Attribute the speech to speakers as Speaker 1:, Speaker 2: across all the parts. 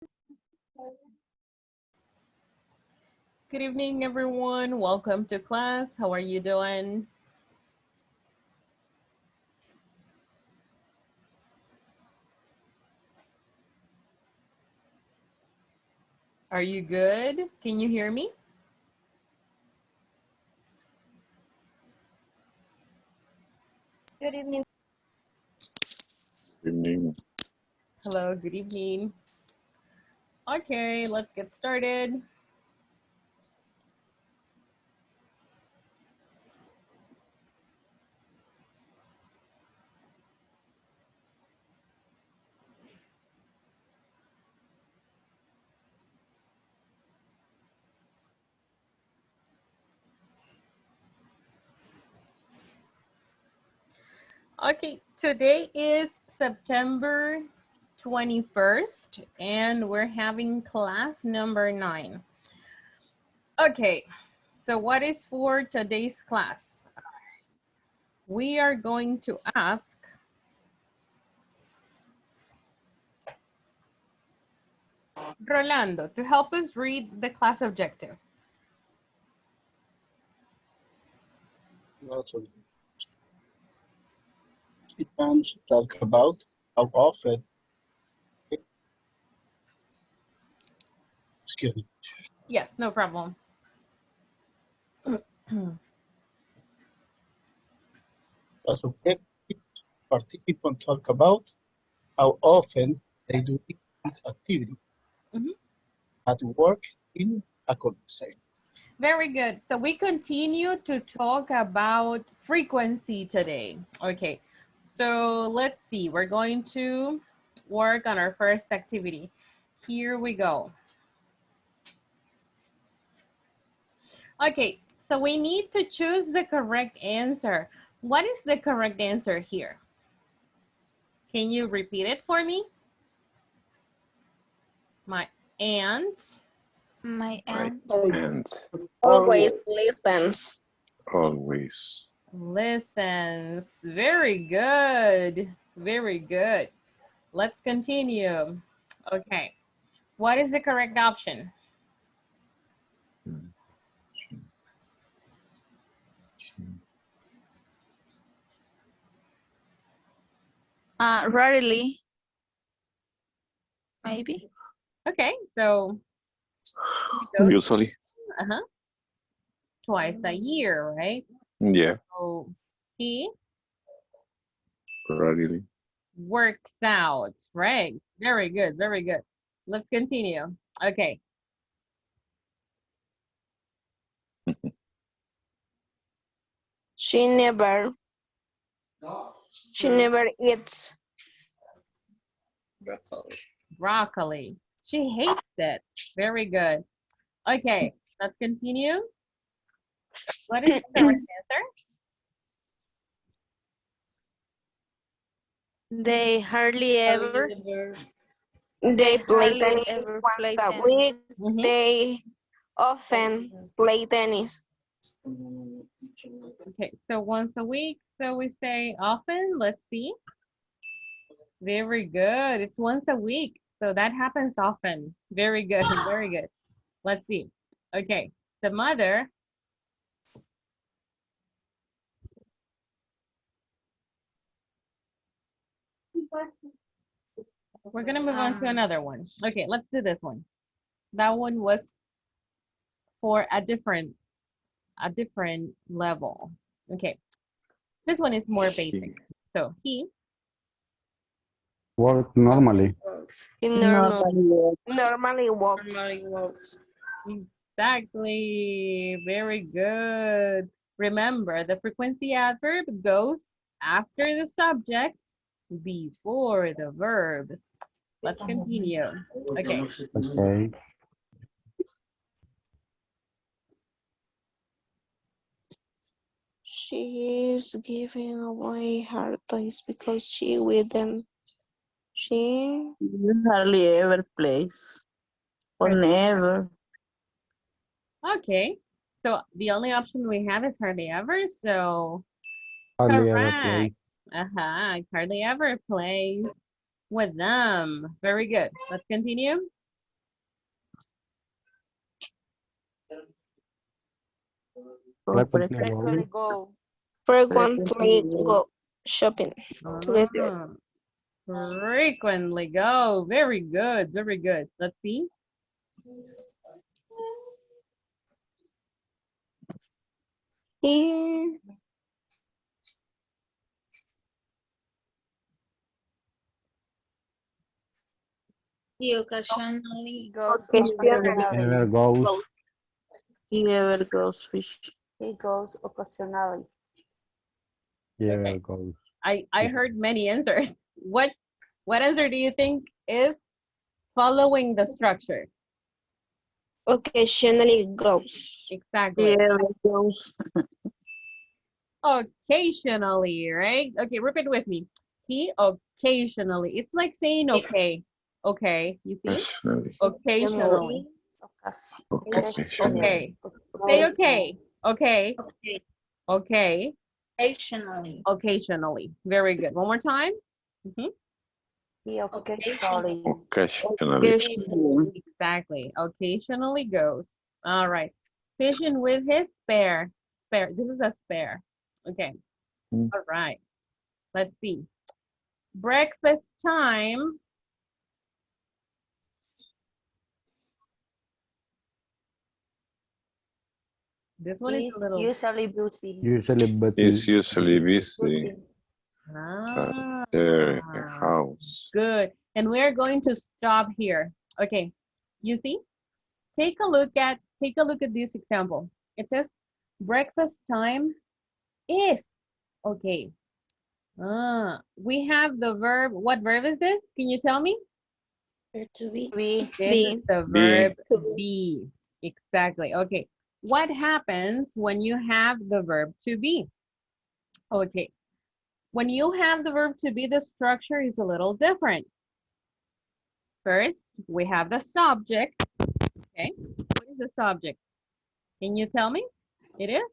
Speaker 1: Good evening, everyone. Welcome to class. How are you doing? Are you good? Can you hear me?
Speaker 2: Good evening.
Speaker 3: Good evening.
Speaker 1: Hello, good evening. Okay, let's get started. Okay, today is September 21st, and we're having class number 9. Okay, so what is for today's class? We are going to ask Rolando to help us read the class objective.
Speaker 4: It comes to talk about how often, excuse me,
Speaker 1: Yes, no problem.
Speaker 4: as objective, participants talk about how often they do this activity at work in a conversation.
Speaker 1: Very good. So we continue to talk about frequency today. Okay, so let's see. We're going to work on our first activity. Here we go. Okay, so we need to choose the correct answer. What is the correct answer here? Can you repeat it for me? My aunt.
Speaker 2: My aunt
Speaker 3: And
Speaker 2: always listens.
Speaker 3: always.
Speaker 1: Listens. Very good. Very good. Let's continue. Okay. What is the correct option?
Speaker 2: Rarely, maybe.
Speaker 1: Okay, so he goes
Speaker 3: Usually.
Speaker 1: twice a year, right?
Speaker 3: Yeah.
Speaker 1: So he
Speaker 3: Rarely.
Speaker 1: works out, right? Very good, very good. Let's continue. Okay.
Speaker 2: She never eats.
Speaker 1: Broccoli. She hates it. Very good. Okay, let's continue. What is the correct answer?
Speaker 2: They hardly ever.
Speaker 5: They play
Speaker 2: hardly
Speaker 5: tennis
Speaker 2: ever
Speaker 5: once
Speaker 2: play
Speaker 5: a
Speaker 2: tennis.
Speaker 5: week. They often play tennis.
Speaker 1: Okay, so once a week. So we say often. Let's see. Very good. It's once a week. So that happens often. Very good. Very good. Let's see. Okay. The mother. We're going to move on to another one. Okay, let's do this one. That one was for a different level. Okay. This one is more basic. So he
Speaker 6: work normally.
Speaker 5: He normally walks.
Speaker 1: Exactly. Very good. Remember, the frequency adverb goes after the subject before the verb. Let's continue. Okay.
Speaker 6: Okay.
Speaker 5: She is giving away her toys because she with them. She
Speaker 7: hardly ever plays or never.
Speaker 1: Okay. So the only option we have is hardly ever. So
Speaker 6: Hardly ever
Speaker 1: correct.
Speaker 6: plays.
Speaker 1: Hardly ever plays with them. Very good. Let's continue.
Speaker 6: Frequently
Speaker 2: Frequently
Speaker 6: go.
Speaker 2: go.
Speaker 5: Frequently go shopping together.
Speaker 1: Ah, frequently go. Very good. Very good. Let's see.
Speaker 5: Here.
Speaker 8: He occasionally
Speaker 2: Goes
Speaker 5: Occasionally.
Speaker 6: Never
Speaker 2: occasionally.
Speaker 6: goes.
Speaker 7: He ever goes fish.
Speaker 2: He goes occasionally.
Speaker 6: Never
Speaker 1: Okay.
Speaker 6: goes.
Speaker 1: I heard many answers. What answer do you think is following the structure?
Speaker 5: Occasionally goes.
Speaker 1: Exactly.
Speaker 7: He ever goes.
Speaker 1: Occasionally, right? Okay, repeat with me. He occasionally. It's like saying okay. Okay, you see?
Speaker 3: Occasionally.
Speaker 1: Occasionally.
Speaker 3: Occasionally.
Speaker 1: Okay. Say okay. Okay.
Speaker 8: okay,
Speaker 1: Okay.
Speaker 8: occasionally.
Speaker 1: Occasionally. Very good. One more time. Mhm.
Speaker 2: He occasionally.
Speaker 3: Occasionally.
Speaker 7: Occasionally.
Speaker 1: Exactly. Occasionally goes. All right. Fishing with his spare. Spare. This is a spare. Okay.
Speaker 3: Mm.
Speaker 1: All right. Let's see. Breakfast time. This one is
Speaker 2: He's
Speaker 1: a little.
Speaker 2: usually busy.
Speaker 6: Usually
Speaker 3: He's
Speaker 6: busy.
Speaker 3: usually busy
Speaker 2: Busy.
Speaker 1: Ah,
Speaker 3: at their house.
Speaker 1: good. And we're going to stop here. Okay. You see? Take a look at this example. It says breakfast time is. Okay. We have the verb. What verb is this? Can you tell me?
Speaker 5: To be.
Speaker 2: We
Speaker 1: This
Speaker 5: Be.
Speaker 1: is the
Speaker 3: Be.
Speaker 1: verb be. Exactly. Okay. What happens when you have the verb to be? Okay. When you have the verb to be, the structure is a little different. First, we have the subject. Okay. What is the subject? Can you tell me? It is?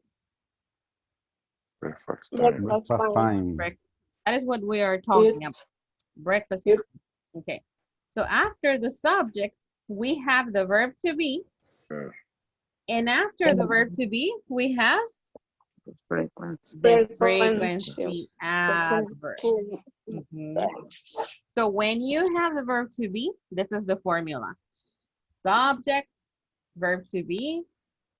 Speaker 3: Breakfast time.
Speaker 5: Breakfast
Speaker 6: Breakfast
Speaker 5: time.
Speaker 6: time.
Speaker 1: That is what we are talking about. Breakfast
Speaker 4: Yep.
Speaker 1: time. Okay. So after the subject, we have the verb to be.
Speaker 3: Yeah.
Speaker 1: And after the verb to be, we have
Speaker 7: Frequency.
Speaker 1: the
Speaker 5: Frequency.
Speaker 1: frequency adverb. Mhm. So when you have the verb to be, this is the formula. Subject, verb to be,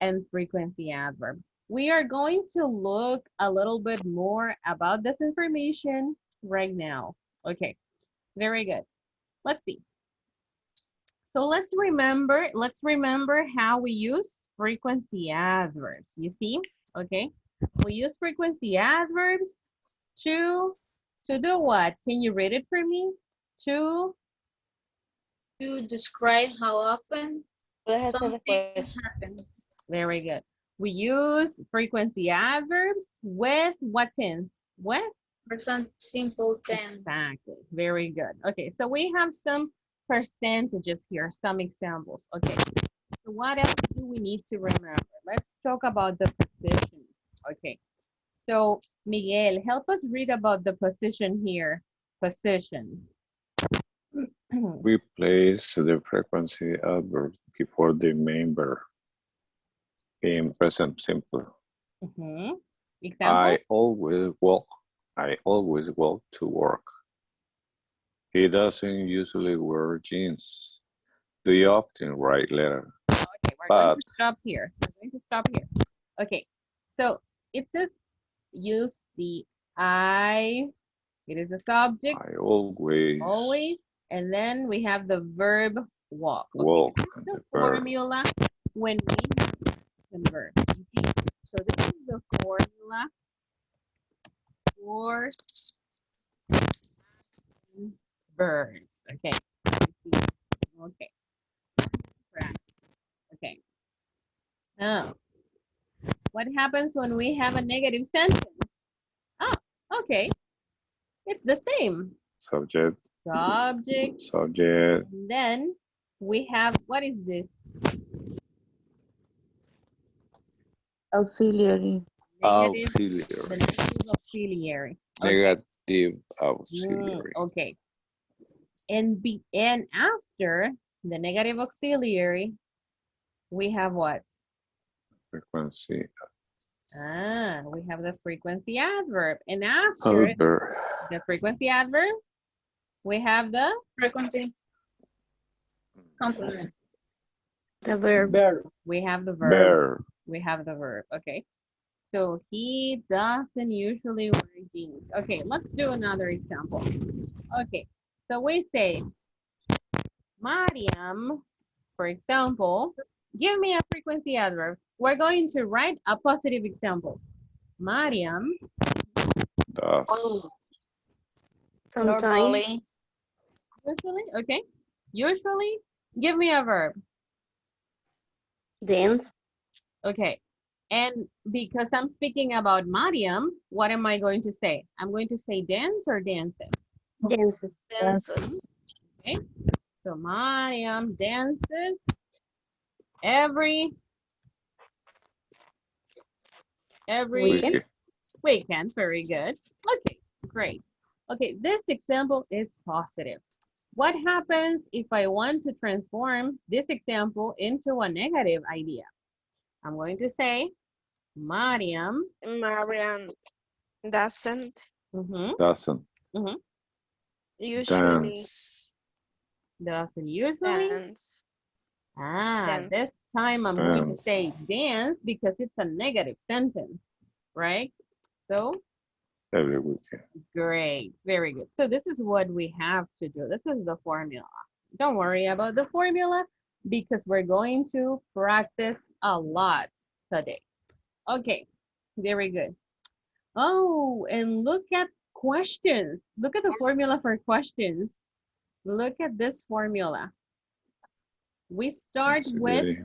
Speaker 1: and frequency adverb. We are going to look a little bit more about this information right now. Okay, very good. Let's see. So let's remember how we use frequency adverbs. You see, okay? We use frequency adverbs to do what? Can you read it for me? To
Speaker 8: describe how often
Speaker 2: Puedes hacer
Speaker 8: something
Speaker 2: después.
Speaker 8: happens.
Speaker 1: very good. We use frequency adverbs with what tense? With?
Speaker 8: Present simple tense.
Speaker 1: Exactly. Very good. Okay, so we have some percentages here, some examples. Okay, so what else do we need to remember? Let's talk about the position. Okay, so Miguel, help us read about the position here. Position.
Speaker 3: We place the frequency adverb before the main verb in present simple.
Speaker 1: Example?
Speaker 3: I always walk to work. He doesn't usually wear jeans. Do you often write letters?
Speaker 1: Okay, we're going to stop here. Okay, so it says you see it is a subject,
Speaker 3: I always
Speaker 1: and then we have the verb walk. Okay,
Speaker 3: walk.
Speaker 1: this is the
Speaker 3: The verb.
Speaker 1: formula when we have the verb. You see? So this is the formula for verbs. Okay. Okay. Okay. Now, what happens when we have a negative sentence? Oh, okay. It's the same.
Speaker 3: Subject.
Speaker 1: Subject.
Speaker 3: Subject.
Speaker 1: And then we have, what is this?
Speaker 7: Auxiliary.
Speaker 1: Negative,
Speaker 3: Auxiliary.
Speaker 1: the negative auxiliary. Okay.
Speaker 3: Negative auxiliary.
Speaker 1: Okay. And after the negative auxiliary, we have what?
Speaker 3: Frequency
Speaker 1: We have the frequency adverb. And after
Speaker 3: Albert.
Speaker 1: the frequency adverb, we have the
Speaker 8: Frequency. Complement.
Speaker 5: The verb.
Speaker 4: Bear.
Speaker 1: we have the verb.
Speaker 3: Bear.
Speaker 1: We have the verb. Okay. So he doesn't usually wear jeans. Okay, let's do another example. Okay, so we say, Mariam, for example, give me a frequency adverb. We're going to write a positive example. Mariam,
Speaker 3: Does.
Speaker 5: Sometimes.
Speaker 7: Normally.
Speaker 1: usually, okay. Usually, give me a verb.
Speaker 5: Dance.
Speaker 1: Okay. And because I'm speaking about Mariam, what am I going to say? I'm going to say dance or dances.
Speaker 5: Dances.
Speaker 7: Dances.
Speaker 1: Okay. So Mariam dances every
Speaker 5: Weekend.
Speaker 1: weekend. Very good. Okay, great. Okay, this example is positive. What happens if I want to transform this example into a negative idea? I'm going to say, Mariam.
Speaker 5: Marian doesn't
Speaker 3: Doesn't.
Speaker 5: usually
Speaker 3: Dance.
Speaker 1: Doesn't usually.
Speaker 5: dance. Dance.
Speaker 1: This time I'm going to say
Speaker 3: Dance.
Speaker 1: dance because it's a negative sentence, right? So,
Speaker 3: Every weekend.
Speaker 1: great, very good. So this is what we have to do. This is the formula. Don't worry about the formula because we're going to practice a lot today. Okay, very good. Oh, and look at questions. Look at the formula for questions. Look at this formula. We start with,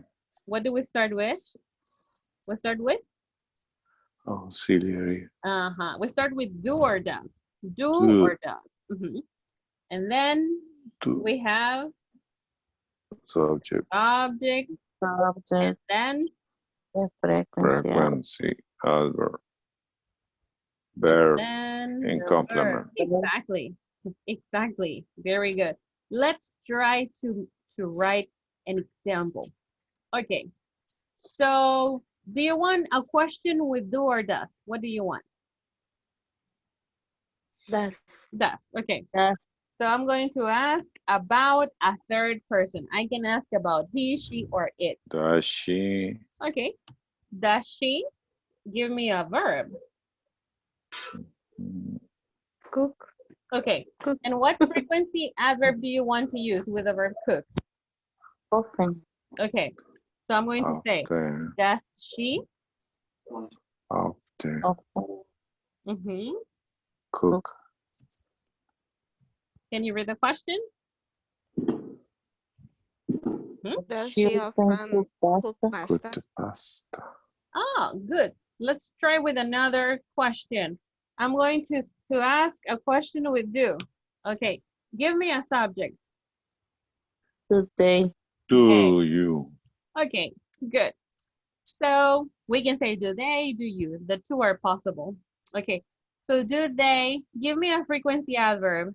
Speaker 1: what do we start with? We start with?
Speaker 3: Auxiliary.
Speaker 1: We start with do or does. Do or does. And then
Speaker 3: Do.
Speaker 1: we have
Speaker 3: Subject.
Speaker 1: object,
Speaker 7: Subject.
Speaker 1: then
Speaker 7: The frequency.
Speaker 3: Frequency. Adverb. Verb.
Speaker 1: then
Speaker 3: And
Speaker 1: the
Speaker 3: complement.
Speaker 1: verb. Exactly. Exactly. Very good. Let's try to write an example. Okay. So do you want a question with do or does? What do you want?
Speaker 5: Does.
Speaker 1: Does. Okay.
Speaker 7: Does.
Speaker 1: So I'm going to ask about a third person. I can ask about he, she, or it.
Speaker 3: Does she?
Speaker 1: Okay. Does she? Give me a verb.
Speaker 5: Cook.
Speaker 1: Okay.
Speaker 5: Cook.
Speaker 1: And what frequency adverb do you want to use with the verb cook?
Speaker 7: Often.
Speaker 1: Okay. So I'm going to say,
Speaker 3: Often.
Speaker 1: does she?
Speaker 3: Often.
Speaker 7: Often.
Speaker 3: Cook.
Speaker 1: Can you read the question?
Speaker 5: Does
Speaker 7: She
Speaker 5: she
Speaker 7: often
Speaker 5: often
Speaker 7: cook
Speaker 5: cook
Speaker 7: pasta.
Speaker 3: Cook
Speaker 5: pasta?
Speaker 3: the pasta.
Speaker 1: Oh, good. Let's try with another question. I'm going to ask a question with do. Okay. Give me a subject.
Speaker 7: Today.
Speaker 3: Do you?
Speaker 1: Okay, good. So we can say do they, do you. The two are possible. Okay, so do they, give me a frequency adverb.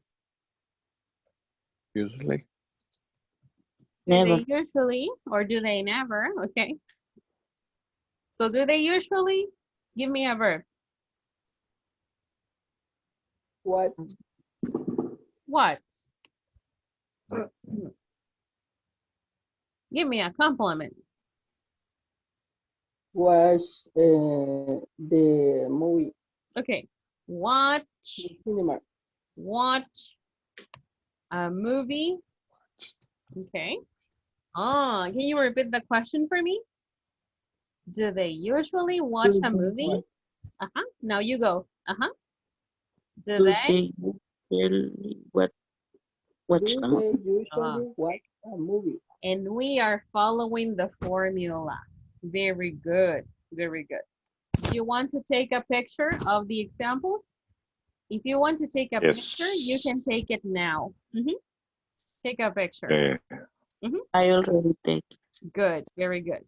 Speaker 3: Usually.
Speaker 1: Do
Speaker 7: Never.
Speaker 1: they usually or do they never? Okay. So do they usually? Give me a verb.
Speaker 9: What
Speaker 1: What? Give me a compliment.
Speaker 9: was the movie
Speaker 1: Okay. Watch
Speaker 9: cinema?
Speaker 1: a movie. Okay. Can you repeat the question for me? Do they usually watch a movie? Now you go. Do
Speaker 7: Do
Speaker 1: they?
Speaker 7: usually watch
Speaker 9: Do
Speaker 7: the movie?
Speaker 9: they usually watch a movie?
Speaker 1: And we are following the formula. Very good. Very good. Do you want to take a picture of the examples? If you want to take a picture, you can take it now. Take a picture.
Speaker 7: I already take it.
Speaker 1: Good. Very good.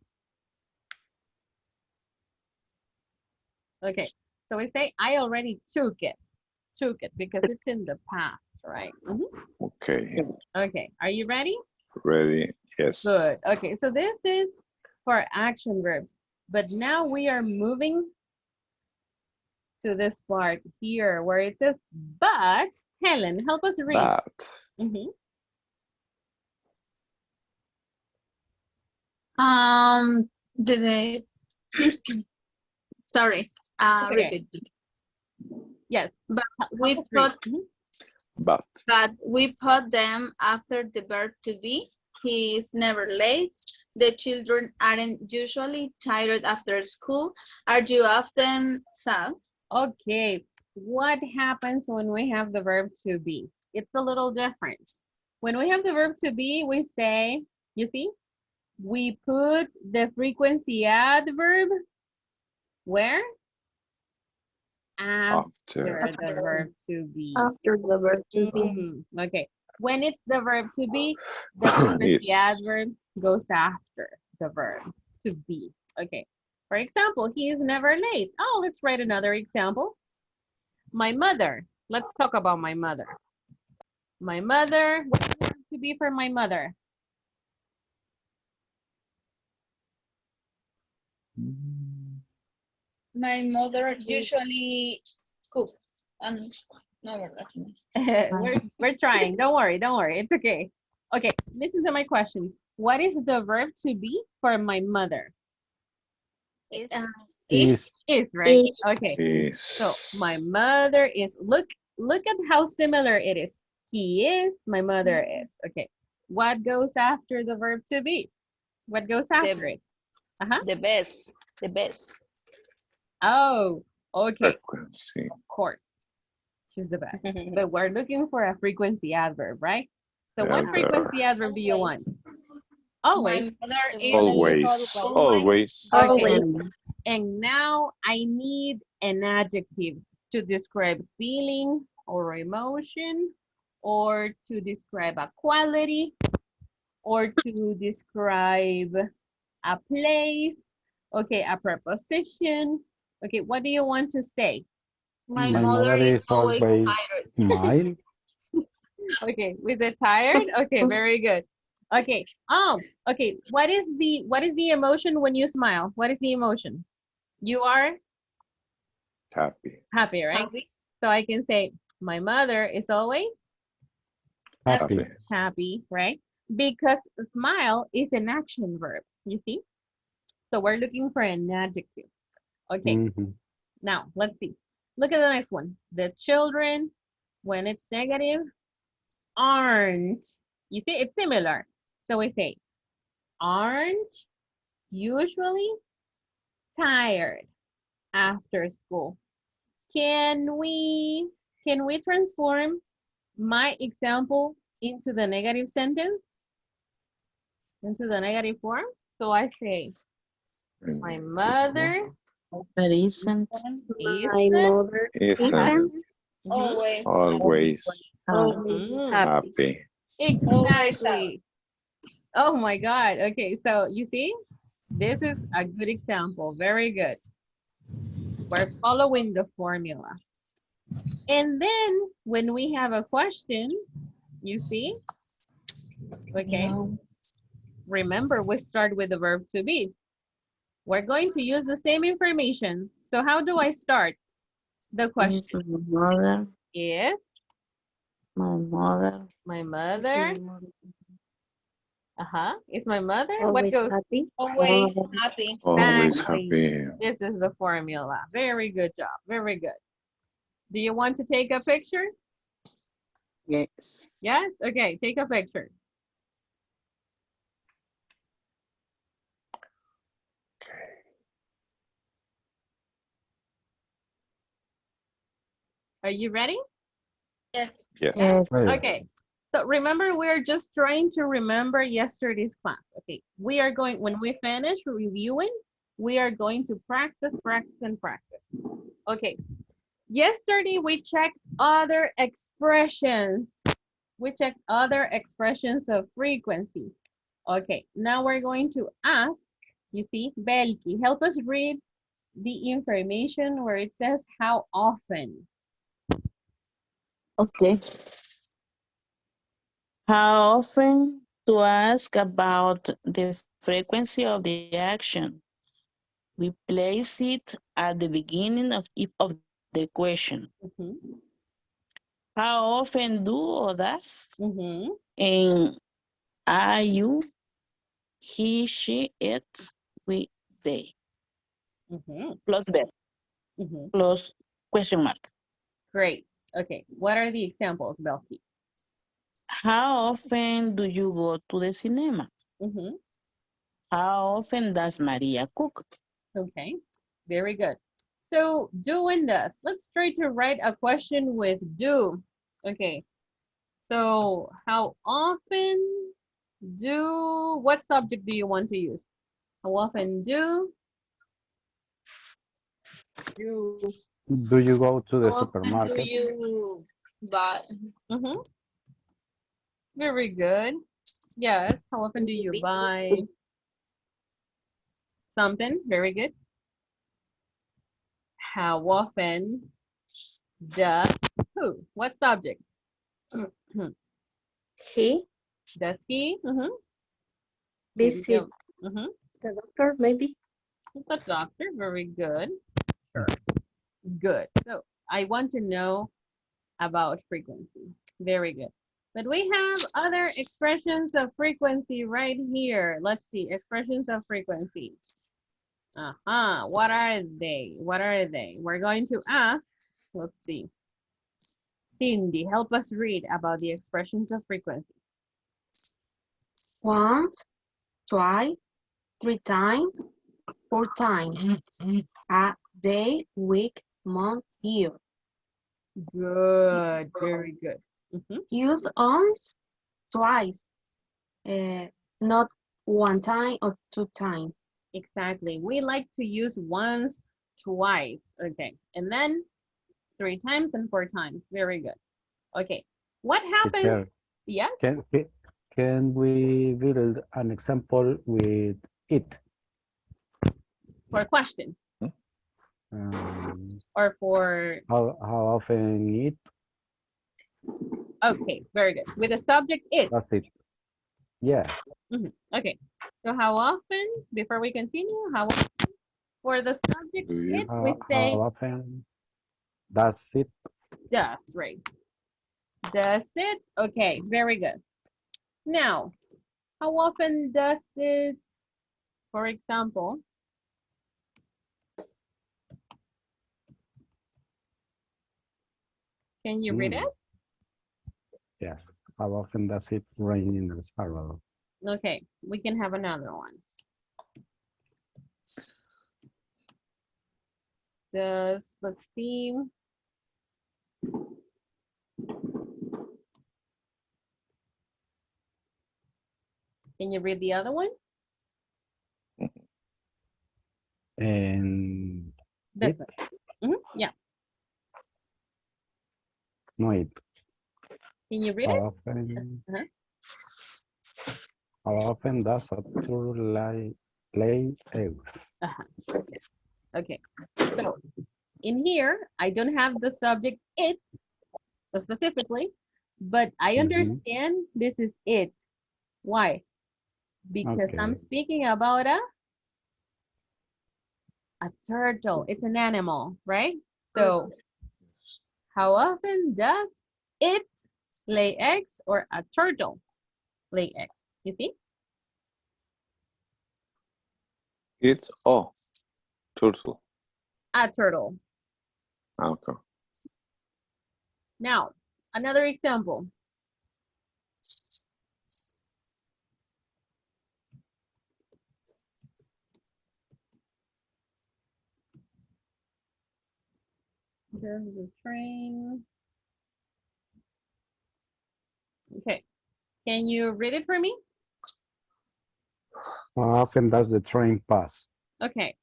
Speaker 1: Okay. So we say, I already took it. Took it because it's in the past, right?
Speaker 3: Okay.
Speaker 1: Okay. Are you ready?
Speaker 3: Ready? Yes.
Speaker 1: Good. Okay. So this is for action verbs. But now we are moving to this part here where it says, but, Helen, help us read.
Speaker 3: But.
Speaker 1: Mhm.
Speaker 8: Did they, sorry,
Speaker 1: Okay.
Speaker 8: repeat.
Speaker 1: Yes.
Speaker 8: But
Speaker 1: help
Speaker 8: we
Speaker 1: us read.
Speaker 8: put,
Speaker 1: Mhm.
Speaker 3: But.
Speaker 8: we put them after the verb to be. He is never late. The children aren't usually tired after school. Are you often sad?
Speaker 1: Okay. What happens when we have the verb to be? It's a little different. When we have the verb to be, we say, you see, we put the frequency adverb where? After the verb to be.
Speaker 5: After the verb to be.
Speaker 1: Okay. When it's the verb to be, the frequency
Speaker 3: Yes.
Speaker 1: adverb goes after the verb to be. Okay. For example, he is never late. Oh, let's write another example. My mother. Let's talk about my mother. My mother. What's the verb to be for my mother?
Speaker 8: My mother usually cook. No,
Speaker 1: we're trying. Don't worry. Don't worry. It's okay. Okay. Listen to my question. What is the verb to be for my mother?
Speaker 8: If
Speaker 1: Is, right?
Speaker 5: Is.
Speaker 1: Okay.
Speaker 3: Is.
Speaker 1: So my mother is, look at how similar it is. He is, my mother is. Okay. What goes after the verb to be? What goes after it?
Speaker 2: The best. The best.
Speaker 1: Oh, okay.
Speaker 3: Frequency.
Speaker 1: Of course. She's the best. But we're looking for a frequency adverb, right? So what
Speaker 3: Adverb.
Speaker 1: frequency adverb do you want? Always.
Speaker 8: my mother is
Speaker 3: Always.
Speaker 1: Okay.
Speaker 5: Always.
Speaker 1: And now I need an adjective to describe feeling or emotion, or to describe a quality, or to describe a place, okay, a preposition. Okay, what do you want to say?
Speaker 8: My
Speaker 6: My
Speaker 8: mother
Speaker 6: mother
Speaker 8: is
Speaker 6: is
Speaker 8: always
Speaker 6: always
Speaker 8: tired.
Speaker 6: smile.
Speaker 1: Okay, with it tired? Okay, very good. Okay. Okay. What is the emotion when you smile? What is the emotion? You are
Speaker 3: Happy.
Speaker 1: happy, right?
Speaker 8: Happy.
Speaker 1: So I can say my mother is always
Speaker 6: Happy.
Speaker 1: happy, right? Because smile is an action verb, you see? So we're looking for an adjective. Okay,
Speaker 6: Mhm.
Speaker 1: now let's see. Look at the next one. The children, when it's negative, aren't. You see, it's similar. So we say, aren't usually tired after school. Can we transform my example into the negative sentence? Into the negative form? So I say, my mother
Speaker 7: But isn't.
Speaker 5: My mother
Speaker 3: Isn't
Speaker 5: isn't
Speaker 8: Always.
Speaker 3: always
Speaker 5: always
Speaker 1: Mhm.
Speaker 5: happy.
Speaker 3: happy.
Speaker 1: Exactly. Oh my God. Okay, so you see, this is a good example. Very good. We're following the formula. And then when we have a question, you see, okay, remember we start with the verb to be. We're going to use the same information. So how do I start the
Speaker 7: Is
Speaker 1: question?
Speaker 7: my mother.
Speaker 1: Is
Speaker 7: My mother.
Speaker 1: my mother, is my mother? What
Speaker 5: Always
Speaker 1: goes?
Speaker 5: happy.
Speaker 8: Always happy.
Speaker 3: Always
Speaker 1: Exactly.
Speaker 3: happy.
Speaker 1: This is the formula. Very good job. Very good. Do you want to take a picture?
Speaker 7: Yes.
Speaker 1: Yes? Okay, take a picture. Are you ready?
Speaker 8: Yes.
Speaker 3: Yes.
Speaker 7: Yes.
Speaker 6: Right.
Speaker 1: Okay. So remember, we're just trying to remember yesterday's class. Okay, we are going, when we finish reviewing, we are going to practice, practice, and practice. Okay, yesterday we checked other expressions. We checked other expressions of frequency. Okay, now we're going to ask, you see, Belki, help us read the information where it says how often.
Speaker 7: Okay. How often to ask about the frequency of the action? We place it at the beginning of the the question.
Speaker 1: Mhm,
Speaker 7: How often do or does?
Speaker 1: mhm,
Speaker 7: And are you, he, she, it, we, they.
Speaker 1: mhm,
Speaker 7: Plus verb,
Speaker 1: mhm.
Speaker 7: plus question mark.
Speaker 1: Great. Okay. What are the examples, Belki?
Speaker 7: How often do you go to the cinema?
Speaker 1: Mhm.
Speaker 7: How often does Maria cook?
Speaker 1: Okay. Very good. So do and does. Let's try to write a question with do. Okay. So how often do, what subject do you want to use? How often do you?
Speaker 6: Do you go to the
Speaker 8: How often do
Speaker 6: supermarket?
Speaker 8: you buy
Speaker 1: Mhm. Very good. Yes. How often do you buy something? Very good. How often does who? What subject?
Speaker 5: He
Speaker 1: Does he? Mhm.
Speaker 5: visit
Speaker 1: Mhm.
Speaker 5: the doctor, maybe.
Speaker 1: The doctor. Very good. Sure. Good. So I want to know about frequency. Very good. But we have other expressions of frequency right here. Let's see. Expressions of frequency. What are they? What are they? We're going to ask. Let's see. Cindy, help us read about the expressions of frequency.
Speaker 10: Once, twice, 3 times, 4 times. A day, week, month, year.
Speaker 1: Good. Very good. Mhm.
Speaker 10: Use once, twice, not 1 time or 2 times.
Speaker 1: Exactly. We like to use once, twice. Okay. And then 3 times and 4 times. Very good. Okay. What happens?
Speaker 6: Teacher,
Speaker 1: Yes.
Speaker 6: can we build an example with it?
Speaker 1: For a question
Speaker 6: Um,
Speaker 1: or for,
Speaker 6: how often it?
Speaker 1: okay. Very good. With the subject it.
Speaker 6: That's it. Yeah.
Speaker 1: Okay. So how often, before we continue, how often for the subject
Speaker 3: Do you?
Speaker 1: it, we say
Speaker 6: How often does it?
Speaker 1: does, right? Does it? Okay. Very good. Now, how often does it, for example, can you read it?
Speaker 6: Yes. How often does it rain in El Salvador?
Speaker 1: Okay, we can have another one. Let's see. Can you read the other one?
Speaker 6: And
Speaker 1: This
Speaker 6: it?
Speaker 1: one. Yeah.
Speaker 6: No, it.
Speaker 1: Can you read
Speaker 6: How
Speaker 1: it?
Speaker 6: often?
Speaker 1: Uh-huh.
Speaker 6: How often does a turtle lay eggs?
Speaker 1: Okay. Okay. So in here, I don't have the subject it specifically, but I understand this is it. Why? Because I'm
Speaker 6: Okay.
Speaker 1: speaking about a turtle. It's an animal, right? So how often does it lay eggs or a turtle lay eggs? You see?
Speaker 3: It's turtle.
Speaker 1: A turtle.
Speaker 3: Okay.
Speaker 1: Now, another example. There's the train. Okay. Can you read it for me?
Speaker 6: How often does the train pass?
Speaker 1: Okay.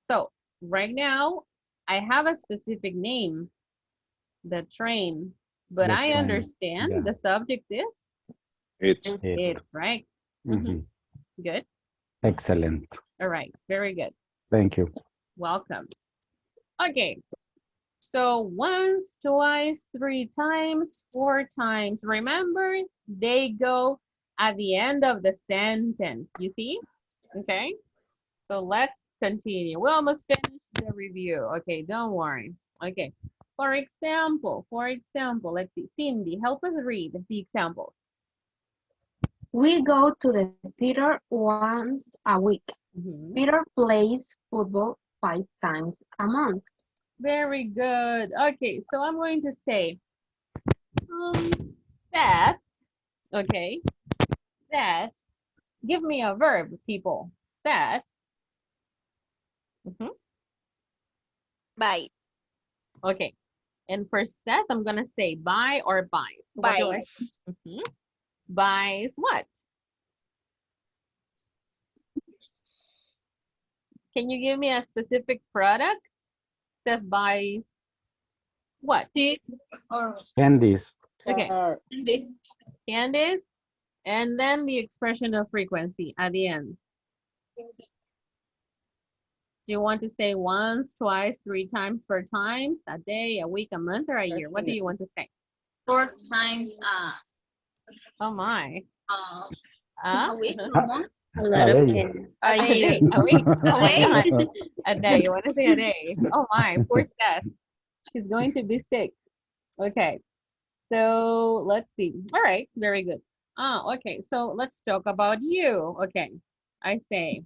Speaker 1: So right now, I have a specific name, the train, but
Speaker 6: The
Speaker 1: I
Speaker 6: train.
Speaker 1: understand
Speaker 6: Yeah.
Speaker 1: the subject is
Speaker 3: It's
Speaker 1: it's right.
Speaker 6: Mhm.
Speaker 1: Good.
Speaker 6: Excellent.
Speaker 1: All right. Very good.
Speaker 6: Thank you.
Speaker 1: Welcome. Okay. So once, twice, 3 times, 4 times. Remember, they go at the end of the sentence. You see? Okay. So let's continue. We almost finished the review. Okay, don't worry. Okay. For example, let's see. Cindy, help us read the examples.
Speaker 10: We go to the theater once a week.
Speaker 1: Mhm.
Speaker 10: Peter plays football 5 times a month.
Speaker 1: Very good. Okay, so I'm going to say, Seth, okay, Seth, give me a verb, people. Seth. Mhm.
Speaker 5: Bye.
Speaker 1: Okay, and for Seth, I'm gonna say buy or buys. What do I?
Speaker 5: Bye.
Speaker 1: Mhm. Buys what? Can you give me a specific product? Seth buys what?
Speaker 8: Or
Speaker 6: Candies.
Speaker 1: Okay,
Speaker 8: this.
Speaker 1: Candice, and then the expression of frequency at the end. Do you want to say once, twice, 3 times, 4 times, a day, a week, a month, or a year? What do you want to say?
Speaker 8: 4 times
Speaker 1: Oh my.
Speaker 8: a week or a month.
Speaker 5: A lot
Speaker 6: A
Speaker 5: of
Speaker 6: day.
Speaker 5: candy.
Speaker 1: A day, a week. Oh my
Speaker 8: day.
Speaker 1: God. A day. You want to say a day? Oh my, poor Seth. He's going to be sick. Okay. So let's see. All right. Very good. Okay. So let's talk about you. Okay. I say,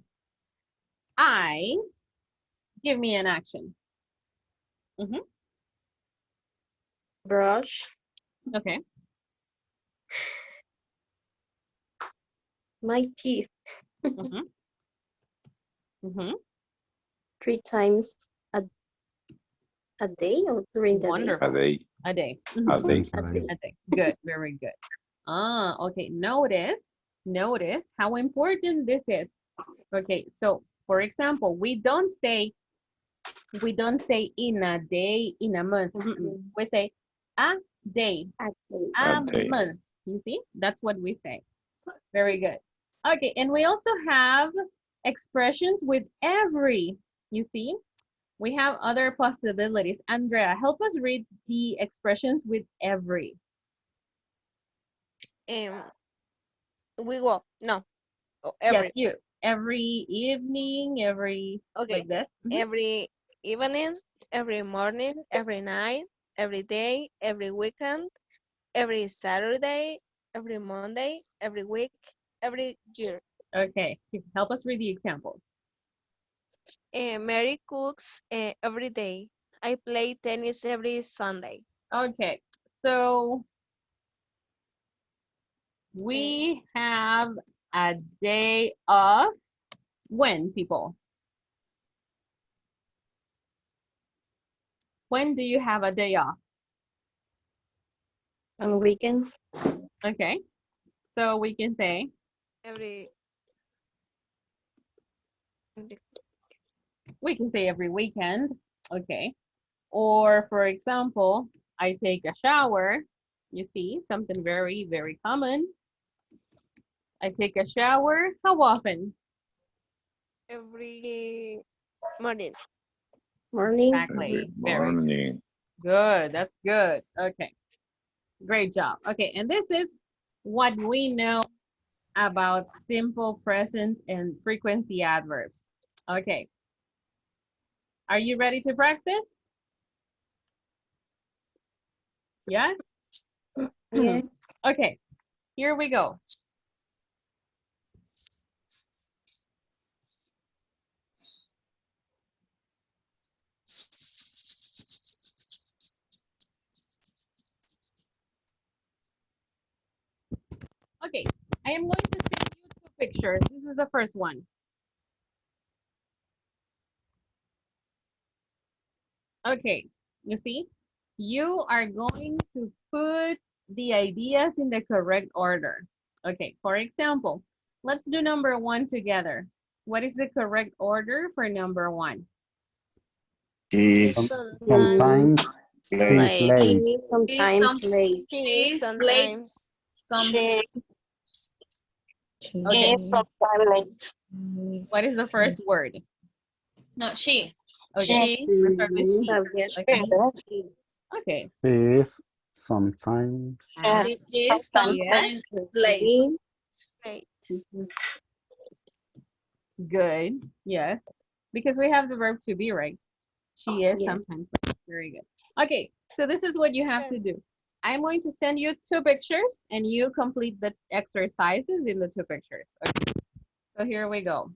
Speaker 1: I, give me an action. Mhm.
Speaker 5: Brush
Speaker 1: Okay.
Speaker 5: my teeth
Speaker 1: Mhm. Mhm.
Speaker 5: 3 times a day or during the day.
Speaker 3: A
Speaker 1: Wonderful.
Speaker 3: day.
Speaker 1: A day.
Speaker 3: A
Speaker 1: Mhm.
Speaker 3: day.
Speaker 5: A day.
Speaker 1: A day. Good. Very good. Okay. Notice how important this is. Okay. So, for example, we don't say in a day, in a month. We say a day,
Speaker 5: A day.
Speaker 1: a
Speaker 3: A day.
Speaker 1: month. You see? That's what we say. Very good. Okay, and we also have expressions with every. You see? We have other possibilities. Andrea, help us read the expressions with every.
Speaker 5: We go. No.
Speaker 1: Yes, you. Every evening, every
Speaker 5: Okay.
Speaker 1: like that. Mhm.
Speaker 5: Every evening, every morning, every night, every day, every weekend, every Saturday, every Monday, every week, every year.
Speaker 1: Okay, help us read the examples.
Speaker 5: Mary cooks every day. I play tennis every Sunday.
Speaker 1: Okay, so we have a day off. When, people? When do you have a day off?
Speaker 5: On weekends,
Speaker 1: Okay, so we can say,
Speaker 5: every
Speaker 1: every weekend. Okay, or for example, I take a shower. You see, something very, very common. I take a shower. How often?
Speaker 5: every morning. Morning.
Speaker 1: Exactly.
Speaker 3: Every
Speaker 1: Very good.
Speaker 3: morning.
Speaker 1: Good. That's good. Okay. Great job. Okay, and this is what we know about simple present and frequency adverbs. Okay. Are you ready to practice? Yes?
Speaker 5: Yes.
Speaker 1: Okay, here we go. Okay, I am going to send you 2 pictures. This is the first one. Okay, you see? You are going to put the ideas in the correct order. Okay, for example, let's do number 1 together. What is the correct order for number 1?
Speaker 4: He's
Speaker 6: Sometimes he's late.
Speaker 5: Sometimes late.
Speaker 8: She's late.
Speaker 5: Sometimes.
Speaker 8: Some
Speaker 1: Okay,
Speaker 5: Sometimes late.
Speaker 1: what is the first word?
Speaker 8: no, she.
Speaker 1: Okay,
Speaker 8: She
Speaker 1: let's start with she. Okay, okay,
Speaker 6: He is sometimes.
Speaker 8: she is sometimes late.
Speaker 5: Late.
Speaker 1: good, yes. Because we have the verb to be, right? She is
Speaker 5: Yeah.
Speaker 1: sometimes late. Very good. Okay, so this is what you have to do. I'm going to send you 2 pictures and you complete the exercises in the 2 pictures. Okay, so here we go.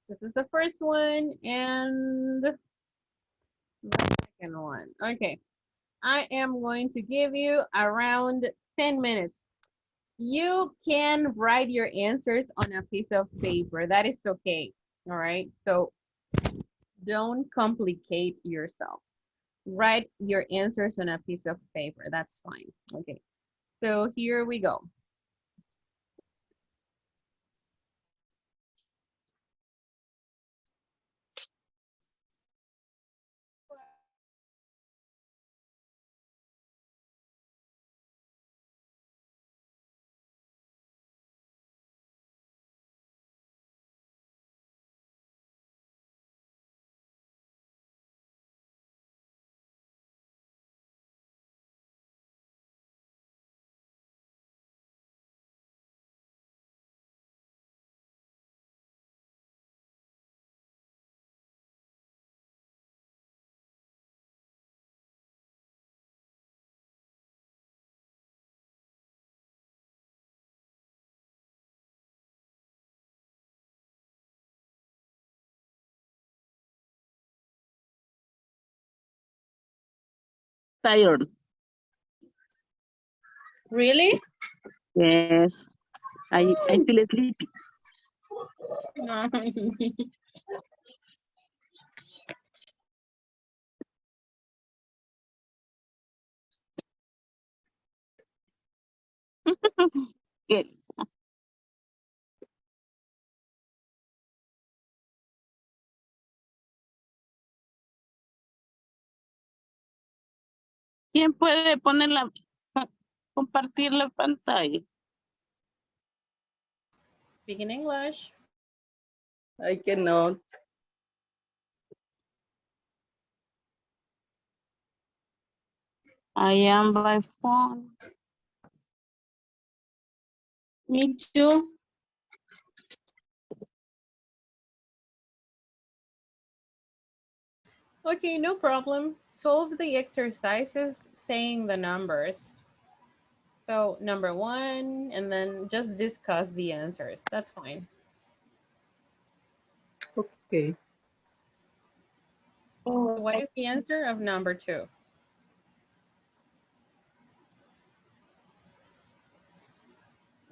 Speaker 1: This is the first one and the second one. Okay, I am going to give you around 10 minutes. You can write your answers on a piece of paper. That is okay. All right. So don't complicate yourselves. Write your answers on a piece of paper. That's fine. Okay. So here we go.
Speaker 7: Tired.
Speaker 1: Really?
Speaker 7: Yes. I feel sleepy. Good. ¿Quién puede poner compartir la pantalla?
Speaker 1: Speak in English.
Speaker 9: I cannot.
Speaker 7: I am by phone.
Speaker 10: Me too.
Speaker 1: Okay, no problem. Solve the exercises saying the numbers. So number 1, and then just discuss the answers. That's fine.
Speaker 9: Okay.
Speaker 1: So what is the answer of number 2?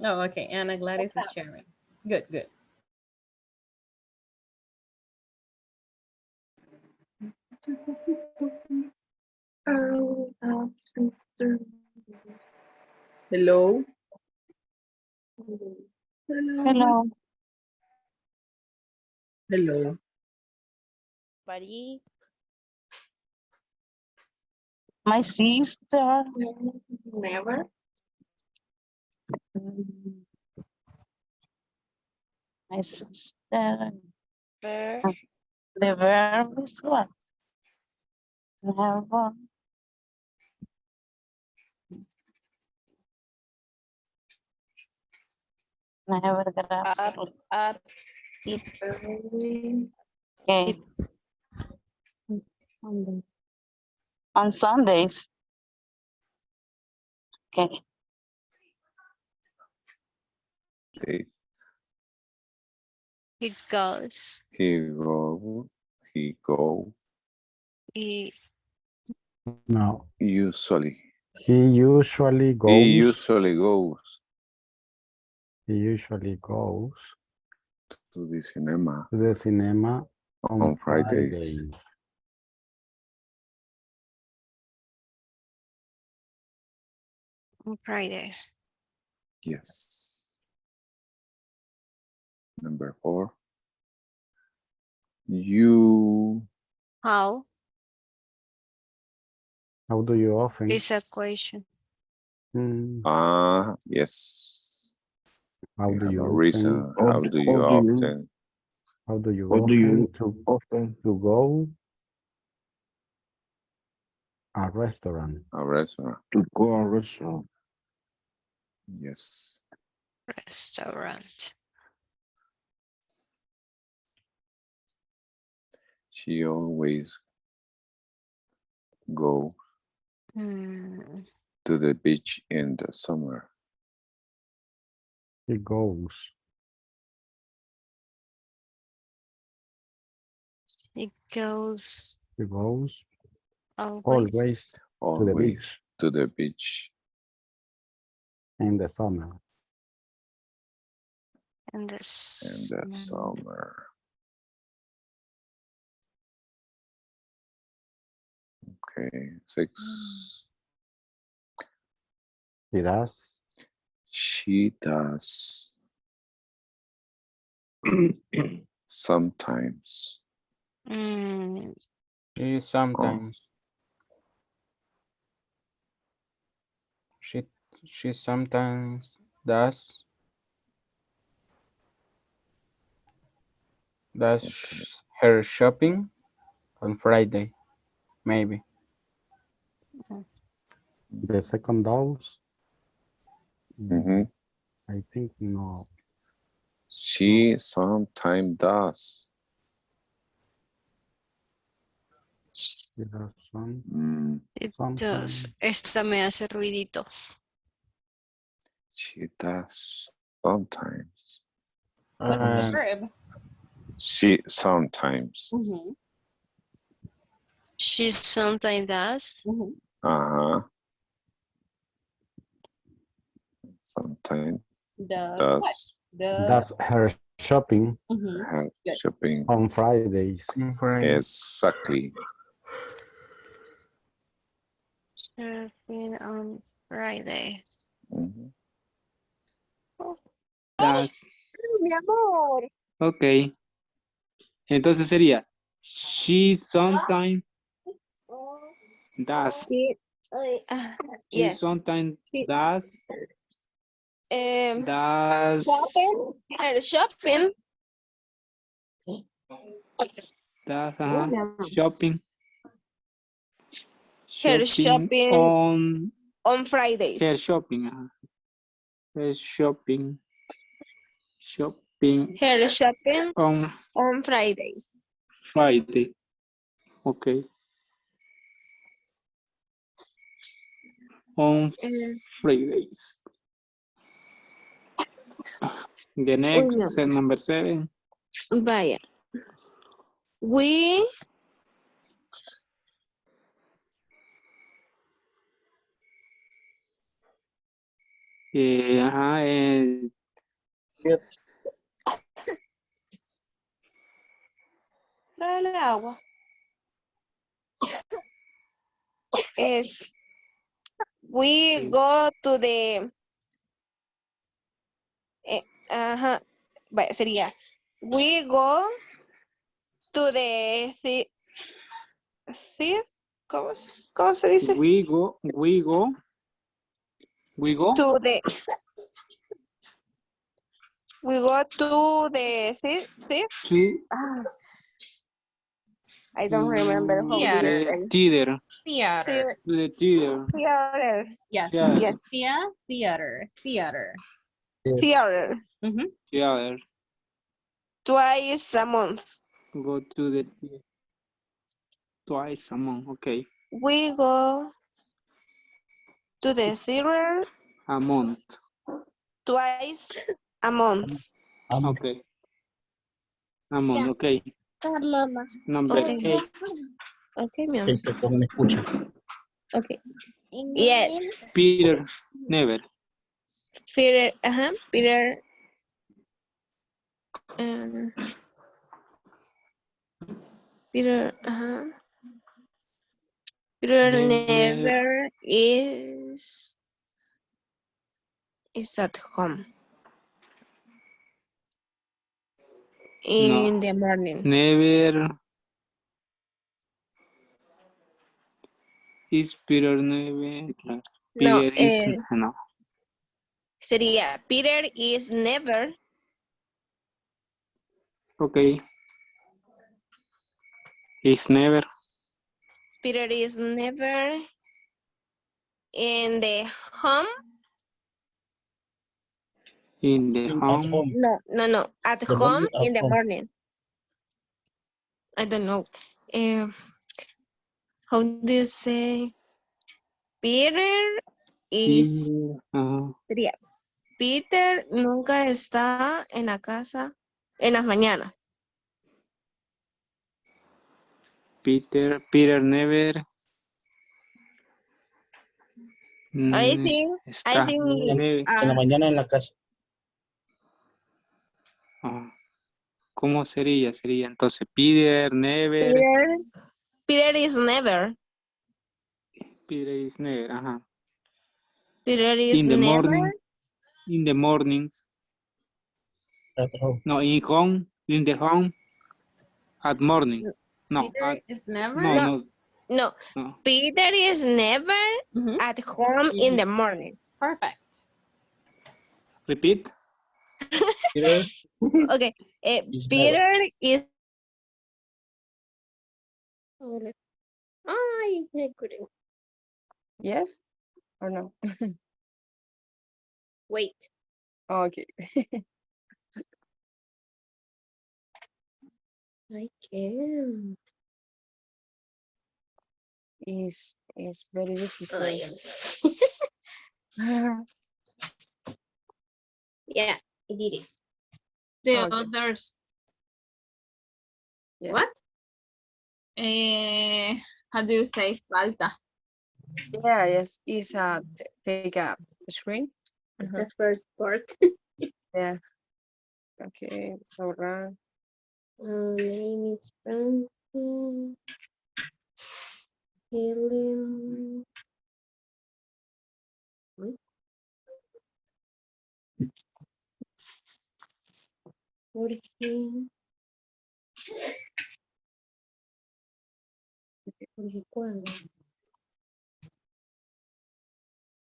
Speaker 1: Oh, okay. Anna Gladys is sharing. Good, good.
Speaker 9: Hello. Hello.
Speaker 7: Hello.
Speaker 9: Hello.
Speaker 5: Paris.
Speaker 7: My sister.
Speaker 10: Never.
Speaker 7: My sister.
Speaker 5: Ver.
Speaker 7: The verb is what? Never. Never grabs.
Speaker 5: Up. Tips.
Speaker 7: Okay. On Sundays. Okay.
Speaker 3: They,
Speaker 5: It goes.
Speaker 3: he go,
Speaker 5: He
Speaker 6: No.
Speaker 3: usually.
Speaker 6: He usually
Speaker 3: He
Speaker 6: goes.
Speaker 3: usually goes
Speaker 6: He usually goes
Speaker 3: to the cinema
Speaker 6: to the cinema on
Speaker 3: Fridays.
Speaker 6: Fridays.
Speaker 5: on Friday.
Speaker 3: Yes. Number 4. You
Speaker 5: How
Speaker 6: How do you often?
Speaker 5: is a question.
Speaker 3: yes.
Speaker 6: How
Speaker 3: You
Speaker 6: do
Speaker 3: have
Speaker 6: you
Speaker 3: a
Speaker 6: often?
Speaker 3: reason. How do you often?
Speaker 6: How do you
Speaker 4: How do you
Speaker 6: often to go a restaurant?
Speaker 3: A restaurant.
Speaker 4: to go a restaurant?
Speaker 3: Yes.
Speaker 11: Restaurant.
Speaker 3: She always go
Speaker 11: Mm,
Speaker 3: to the beach in the summer.
Speaker 6: He goes.
Speaker 11: it goes
Speaker 6: He goes
Speaker 11: always.
Speaker 6: always to the
Speaker 3: Always
Speaker 6: beach
Speaker 3: to the beach
Speaker 6: in the summer.
Speaker 11: In the
Speaker 3: in the summer. Okay, 6.
Speaker 6: He does.
Speaker 3: She does sometimes.
Speaker 11: Mm,
Speaker 12: She sometimes. She sometimes does her shopping on Friday, maybe.
Speaker 6: The second does.
Speaker 3: Mm-hmm.
Speaker 6: I think no.
Speaker 3: She sometimes does.
Speaker 6: He does some.
Speaker 11: it
Speaker 6: Sometimes.
Speaker 11: does. Esta me hace ruidito.
Speaker 3: She does sometimes.
Speaker 1: What's the
Speaker 12: And
Speaker 1: verb?
Speaker 3: She sometimes.
Speaker 1: Mm-hmm.
Speaker 11: She sometimes does.
Speaker 1: Mm-hmm.
Speaker 3: Uh-huh. Sometimes
Speaker 1: The what?
Speaker 3: does
Speaker 6: Does her shopping
Speaker 1: Mm-hmm.
Speaker 3: have
Speaker 1: Good.
Speaker 3: shopping.
Speaker 6: on Fridays.
Speaker 12: on Friday.
Speaker 3: Exactly.
Speaker 11: Shopping on Friday.
Speaker 3: Mhm.
Speaker 13: Das.
Speaker 5: Mi amor.
Speaker 13: Ok. Entonces sería she sometimes does.
Speaker 5: She,
Speaker 13: She
Speaker 5: yes.
Speaker 13: sometimes
Speaker 5: She,
Speaker 13: does. Does.
Speaker 5: shopping. Her shopping.
Speaker 13: Does
Speaker 5: No.
Speaker 13: shopping.
Speaker 5: Her shopping on Fridays.
Speaker 13: Her shopping. Her shopping. Shopping
Speaker 5: Her shopping
Speaker 13: on
Speaker 5: Fridays.
Speaker 13: Friday. Okay. On Fridays. The next, number 7.
Speaker 5: Vaya. We Dale agua. Es we go to the vaya, sería we go to the ¿cómo se dice?
Speaker 13: We go
Speaker 5: to the we go to the I don't remember how to
Speaker 1: Theater.
Speaker 13: theater.
Speaker 1: Theater.
Speaker 13: To the theater.
Speaker 5: Theater.
Speaker 1: Yes.
Speaker 13: Theater.
Speaker 1: Theater. Theater.
Speaker 5: Theater.
Speaker 1: Mm-hmm.
Speaker 13: Theater.
Speaker 5: Twice a month.
Speaker 13: Go to the theater. Twice a month. Okay.
Speaker 5: We go to the theater
Speaker 13: A month.
Speaker 5: twice a month.
Speaker 13: Okay. A month. Okay. Number
Speaker 5: Okay.
Speaker 13: 8.
Speaker 5: Okay, mi amor.
Speaker 4: Que te pongan escucha.
Speaker 5: Okay. Yes.
Speaker 13: Peter. Never.
Speaker 5: Peter. Peter. Peter. Peter never is at home in the morning.
Speaker 13: Never. Is Peter never?
Speaker 5: No,
Speaker 13: Peter is no.
Speaker 5: sería Peter is never.
Speaker 13: Okay. Is never.
Speaker 5: Peter is never in the home
Speaker 13: In the
Speaker 4: At
Speaker 13: home.
Speaker 4: home.
Speaker 5: No. At
Speaker 4: The
Speaker 5: home
Speaker 4: morning at
Speaker 5: in the
Speaker 4: home.
Speaker 5: morning. I don't know. How do you say? Peter is. Sería, Peter nunca está en la casa en las mañanas.
Speaker 13: Peter never.
Speaker 5: I think.
Speaker 13: Está.
Speaker 4: En la mañana en la casa.
Speaker 13: ¿Cómo sería? Sería entonces Peter never.
Speaker 5: Peter is never.
Speaker 13: Peter is never. Ajá.
Speaker 5: Peter is
Speaker 13: In the
Speaker 5: never.
Speaker 13: morning. In the mornings.
Speaker 4: At home.
Speaker 13: No, in home. In the home. At morning. No.
Speaker 1: Peter is never.
Speaker 5: No. Peter is never at home in the morning.
Speaker 1: Perfect.
Speaker 13: Repeat.
Speaker 4: Peter.
Speaker 5: Okay.
Speaker 4: Is
Speaker 5: Peter
Speaker 4: never.
Speaker 5: is. Ay, I couldn't.
Speaker 14: Yes or no?
Speaker 5: Wait.
Speaker 14: Okay.
Speaker 5: I can't.
Speaker 14: Is very difficult.
Speaker 5: Yeah, I did it.
Speaker 8: The others.
Speaker 14: Yeah.
Speaker 5: What?
Speaker 8: How do you say falta?
Speaker 14: Yeah, yes. Is take a screen.
Speaker 5: It's the first part.
Speaker 14: Yeah. Okay. All right.
Speaker 5: Name is Francine. Helen. Jorge. Jorge Cuadra.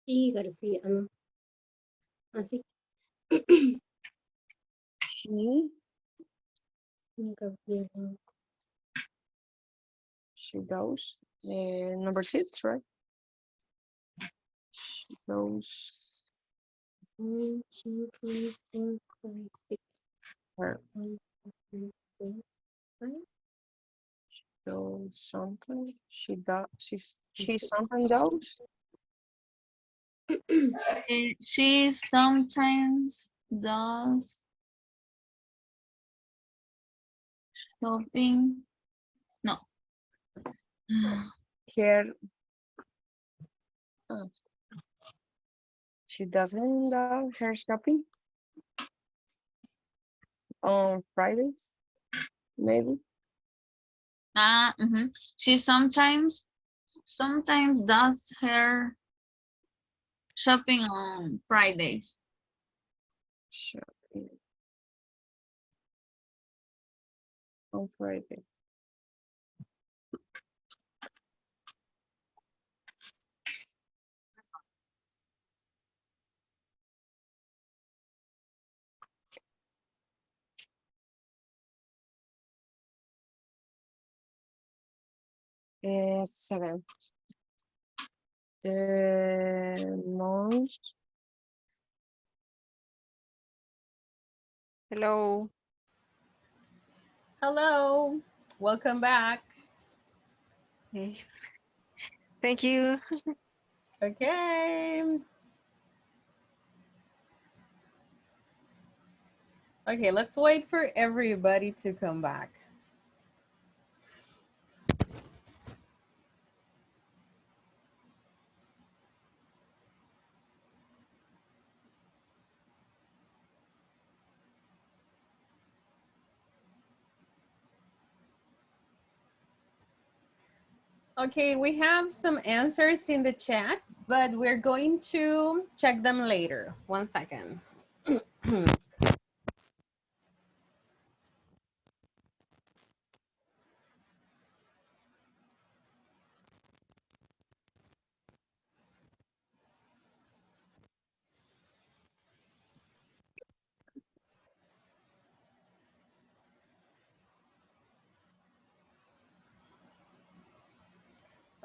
Speaker 5: Y García, no. Así.
Speaker 14: She goes. Number 6, right? She goes.
Speaker 5: 1, 2, 3, 4, 5, 6.
Speaker 14: Her.
Speaker 5: 1, 2, 3, 4, 5.
Speaker 14: Does something. She does. She sometimes does.
Speaker 8: She sometimes does shopping. No.
Speaker 14: Here. She doesn't do her shopping on Fridays, maybe.
Speaker 8: She sometimes does her shopping on Fridays.
Speaker 14: Shopping on Friday. Seven. The month.
Speaker 11: Hello.
Speaker 1: Hello. Welcome back.
Speaker 11: Okay. Thank you.
Speaker 1: Okay. Okay, let's wait for everybody to come back. Okay, we have some answers in the chat, but we're going to check them later. 1 second.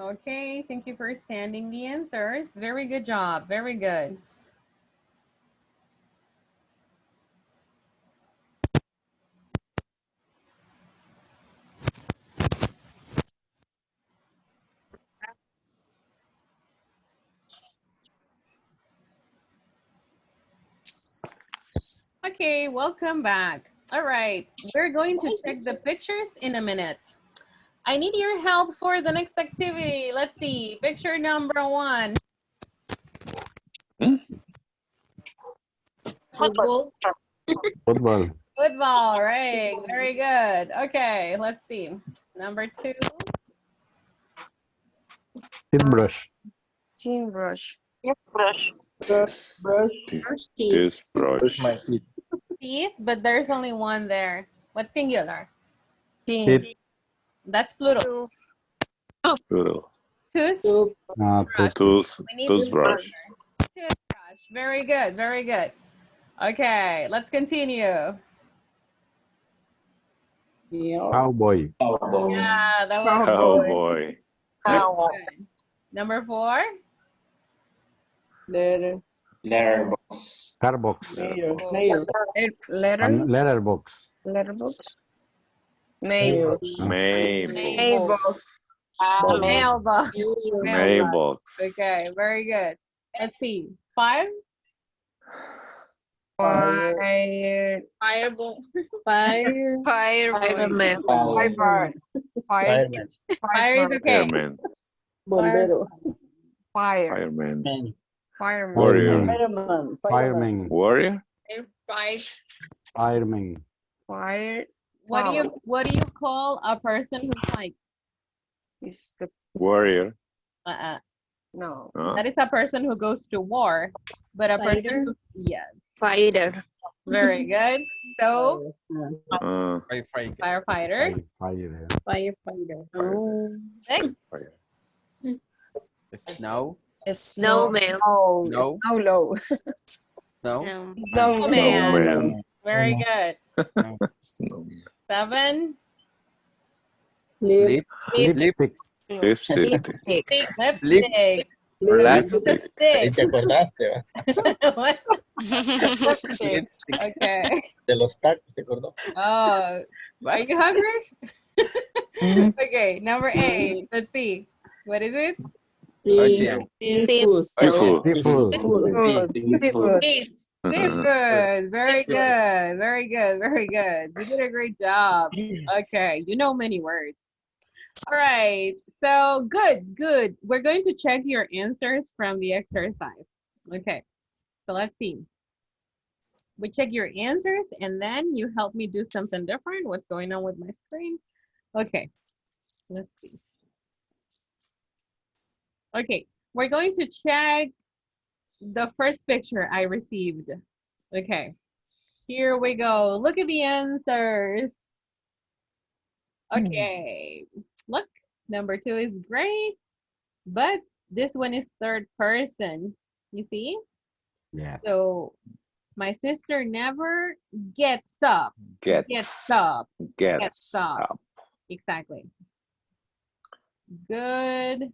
Speaker 1: Okay, thank you for sending the answers. Very good job. Very good. Okay, welcome back. All right, we're going to check the pictures in a minute. I need your help for the next activity. Let's see, picture number 1.
Speaker 10: Football.
Speaker 6: Football.
Speaker 1: Football, right? Very good. Okay, let's see. Number 2.
Speaker 6: Toothbrush.
Speaker 14: Team brush.
Speaker 7: Brush.
Speaker 3: This,
Speaker 9: Brush.
Speaker 10: Brush teeth.
Speaker 3: this
Speaker 4: Brush
Speaker 3: brush.
Speaker 4: my teeth.
Speaker 1: Teeth, but there's only one there. What's singular?
Speaker 14: Team.
Speaker 6: Teeth.
Speaker 1: That's plural.
Speaker 3: Plural.
Speaker 1: Tooth.
Speaker 9: Soup.
Speaker 3: Tooth,
Speaker 1: We need
Speaker 3: toothbrush.
Speaker 1: toothbrush. Very good. Very good. Okay, let's continue.
Speaker 9: Yeah.
Speaker 6: Cowboy.
Speaker 1: Yeah, that was
Speaker 3: Cowboy.
Speaker 1: good. Number 4.
Speaker 9: Letter.
Speaker 6: Carbox.
Speaker 9: Mayor. Mayor.
Speaker 14: Letter.
Speaker 6: And letterbox.
Speaker 14: Letterbox. Mail.
Speaker 3: Mailbox.
Speaker 1: Mailbox.
Speaker 3: Mailbox.
Speaker 1: Okay, very good. Let's see. 5.
Speaker 14: Fire.
Speaker 8: Fireball.
Speaker 14: Fire.
Speaker 10: Fireman.
Speaker 14: Fire.
Speaker 4: Fireman.
Speaker 1: Fire is okay.
Speaker 3: Fireman.
Speaker 9: Bombero.
Speaker 14: Fire.
Speaker 3: Fireman.
Speaker 4: Man.
Speaker 14: Fireman.
Speaker 3: Warrior.
Speaker 9: Fireman.
Speaker 6: Fireman.
Speaker 3: Warrior?
Speaker 8: Five.
Speaker 6: Fireman.
Speaker 14: Fire.
Speaker 1: What do you call a person who's like
Speaker 14: Is the
Speaker 3: Warrior.
Speaker 14: no.
Speaker 1: that is a person who goes to war, but a person who, yes,
Speaker 10: Fighter.
Speaker 1: very good. So
Speaker 12: Firefighter.
Speaker 1: firefighter.
Speaker 6: Fire.
Speaker 9: Firefighter.
Speaker 1: Next,
Speaker 12: Snow.
Speaker 10: Snowman.
Speaker 14: Oh,
Speaker 12: No.
Speaker 14: snow low.
Speaker 12: No.
Speaker 1: snowman. Very good.
Speaker 3: Snowman.
Speaker 1: 7.
Speaker 9: Lip.
Speaker 6: Lipstick.
Speaker 3: Lipstick.
Speaker 1: Lipstick.
Speaker 12: Lipstick.
Speaker 4: Ahí
Speaker 1: Lipstick.
Speaker 4: te acordaste, ¿va?
Speaker 1: What? Lipstick. Okay.
Speaker 4: De los tacos, ¿te acordó?
Speaker 1: Oh, are you hungry? Okay, number 8. Let's see. What is it?
Speaker 12: Ocean.
Speaker 9: Seafood.
Speaker 6: Seafood.
Speaker 14: Seafood.
Speaker 1: Seafood. Very good. Very good. Very good. You did a great job. Okay, you know many words. All right. So good, good. We're going to check your answers from the exercise. Okay. So let's see. We check your answers and then you help me do something different. What's going on with my screen? Okay. Let's see. Okay. We're going to check the first picture I received. Okay. Here we go. Look at the answers. Okay. Look, number 2 is great, but this one is third person. You see?
Speaker 6: Yes.
Speaker 1: So my sister never gets up.
Speaker 3: Gets
Speaker 1: up.
Speaker 3: Gets up.
Speaker 1: Exactly. Good.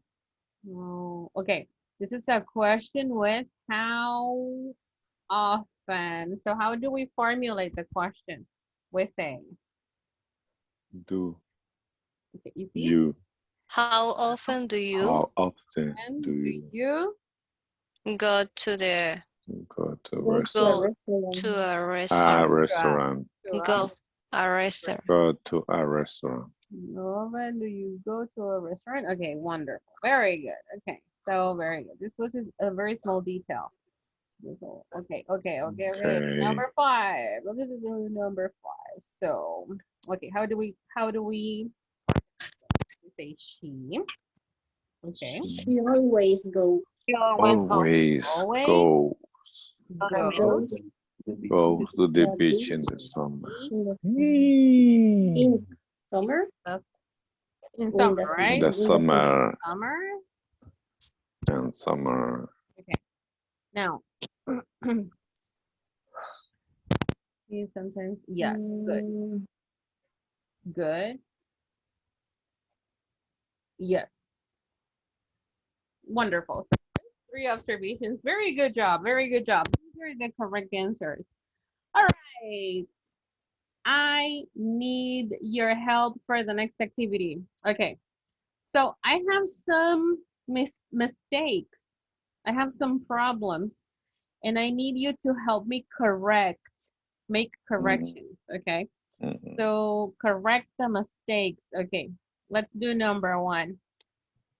Speaker 1: Oh, okay. This is a question with how often. So how do we formulate the question? We say,
Speaker 3: Do
Speaker 1: okay, you see?
Speaker 3: you?
Speaker 10: How often do you
Speaker 3: How often
Speaker 1: And
Speaker 3: do you
Speaker 10: go to the
Speaker 3: go to a
Speaker 10: go
Speaker 3: restaurant?
Speaker 10: to a
Speaker 3: A
Speaker 10: restaurant?
Speaker 3: restaurant.
Speaker 10: Go a restaurant.
Speaker 3: Go to a restaurant.
Speaker 1: When do you go to a restaurant? Okay, wonderful. Very good. Okay, so very good. This was just a very small detail. Okay.
Speaker 3: Okay.
Speaker 1: Number 5. This is number 5. So, okay, how do we say she? Okay.
Speaker 10: She always go.
Speaker 3: Always
Speaker 1: Always
Speaker 3: goes.
Speaker 10: Goes
Speaker 3: Goes to the beach in the summer.
Speaker 10: in summer.
Speaker 1: In summer, right?
Speaker 3: The summer
Speaker 1: Summer.
Speaker 3: and summer.
Speaker 1: Okay. Now, you sometimes, yeah, good. Good. Yes. Wonderful. So 3 observations. Very good job. Very good job. These are the correct answers. All right. I need your help for the next activity. Okay. So I have some mistakes. I have some problems and I need you to help me correct make corrections, okay? So correct the mistakes. Okay, let's do number 1.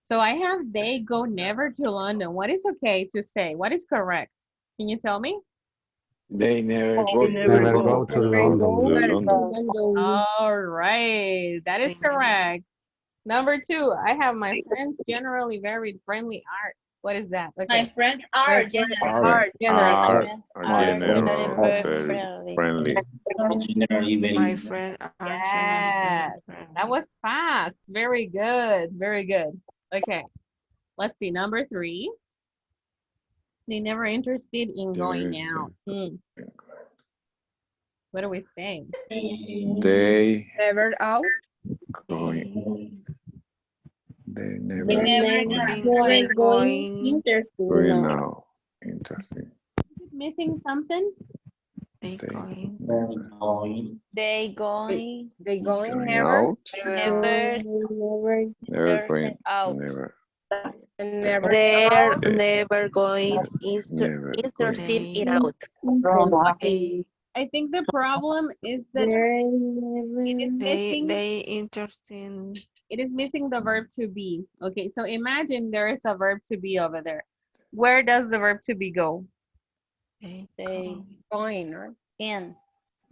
Speaker 1: So I have they go never to London. What is okay to say? What is correct? Can you tell me?
Speaker 3: They never go
Speaker 6: Never go to London.
Speaker 1: All right, that is correct. Number 2, I have my friends generally very friendly art. What is that? Okay.
Speaker 8: My friends are generally
Speaker 3: Generally friendly.
Speaker 11: My friend are
Speaker 1: Yes, that was fast. Very good. Very good. Okay, let's see. Number 3. They never interested in going out. What do we say?
Speaker 3: They
Speaker 14: Never out.
Speaker 3: going. They never
Speaker 11: going
Speaker 3: going now. Interesting.
Speaker 1: Missing something?
Speaker 11: they going
Speaker 2: They going
Speaker 3: Going
Speaker 2: never
Speaker 3: out.
Speaker 2: never
Speaker 3: Never going
Speaker 2: out.
Speaker 3: never.
Speaker 7: They're never going
Speaker 3: Never
Speaker 7: interested
Speaker 11: they
Speaker 7: in out.
Speaker 1: Okay. I think the problem is that it is missing.
Speaker 11: they interesting
Speaker 1: It is missing the verb to be. Okay, so imagine there is a verb to be over there. Where does the verb to be go?
Speaker 11: they
Speaker 2: Going or in.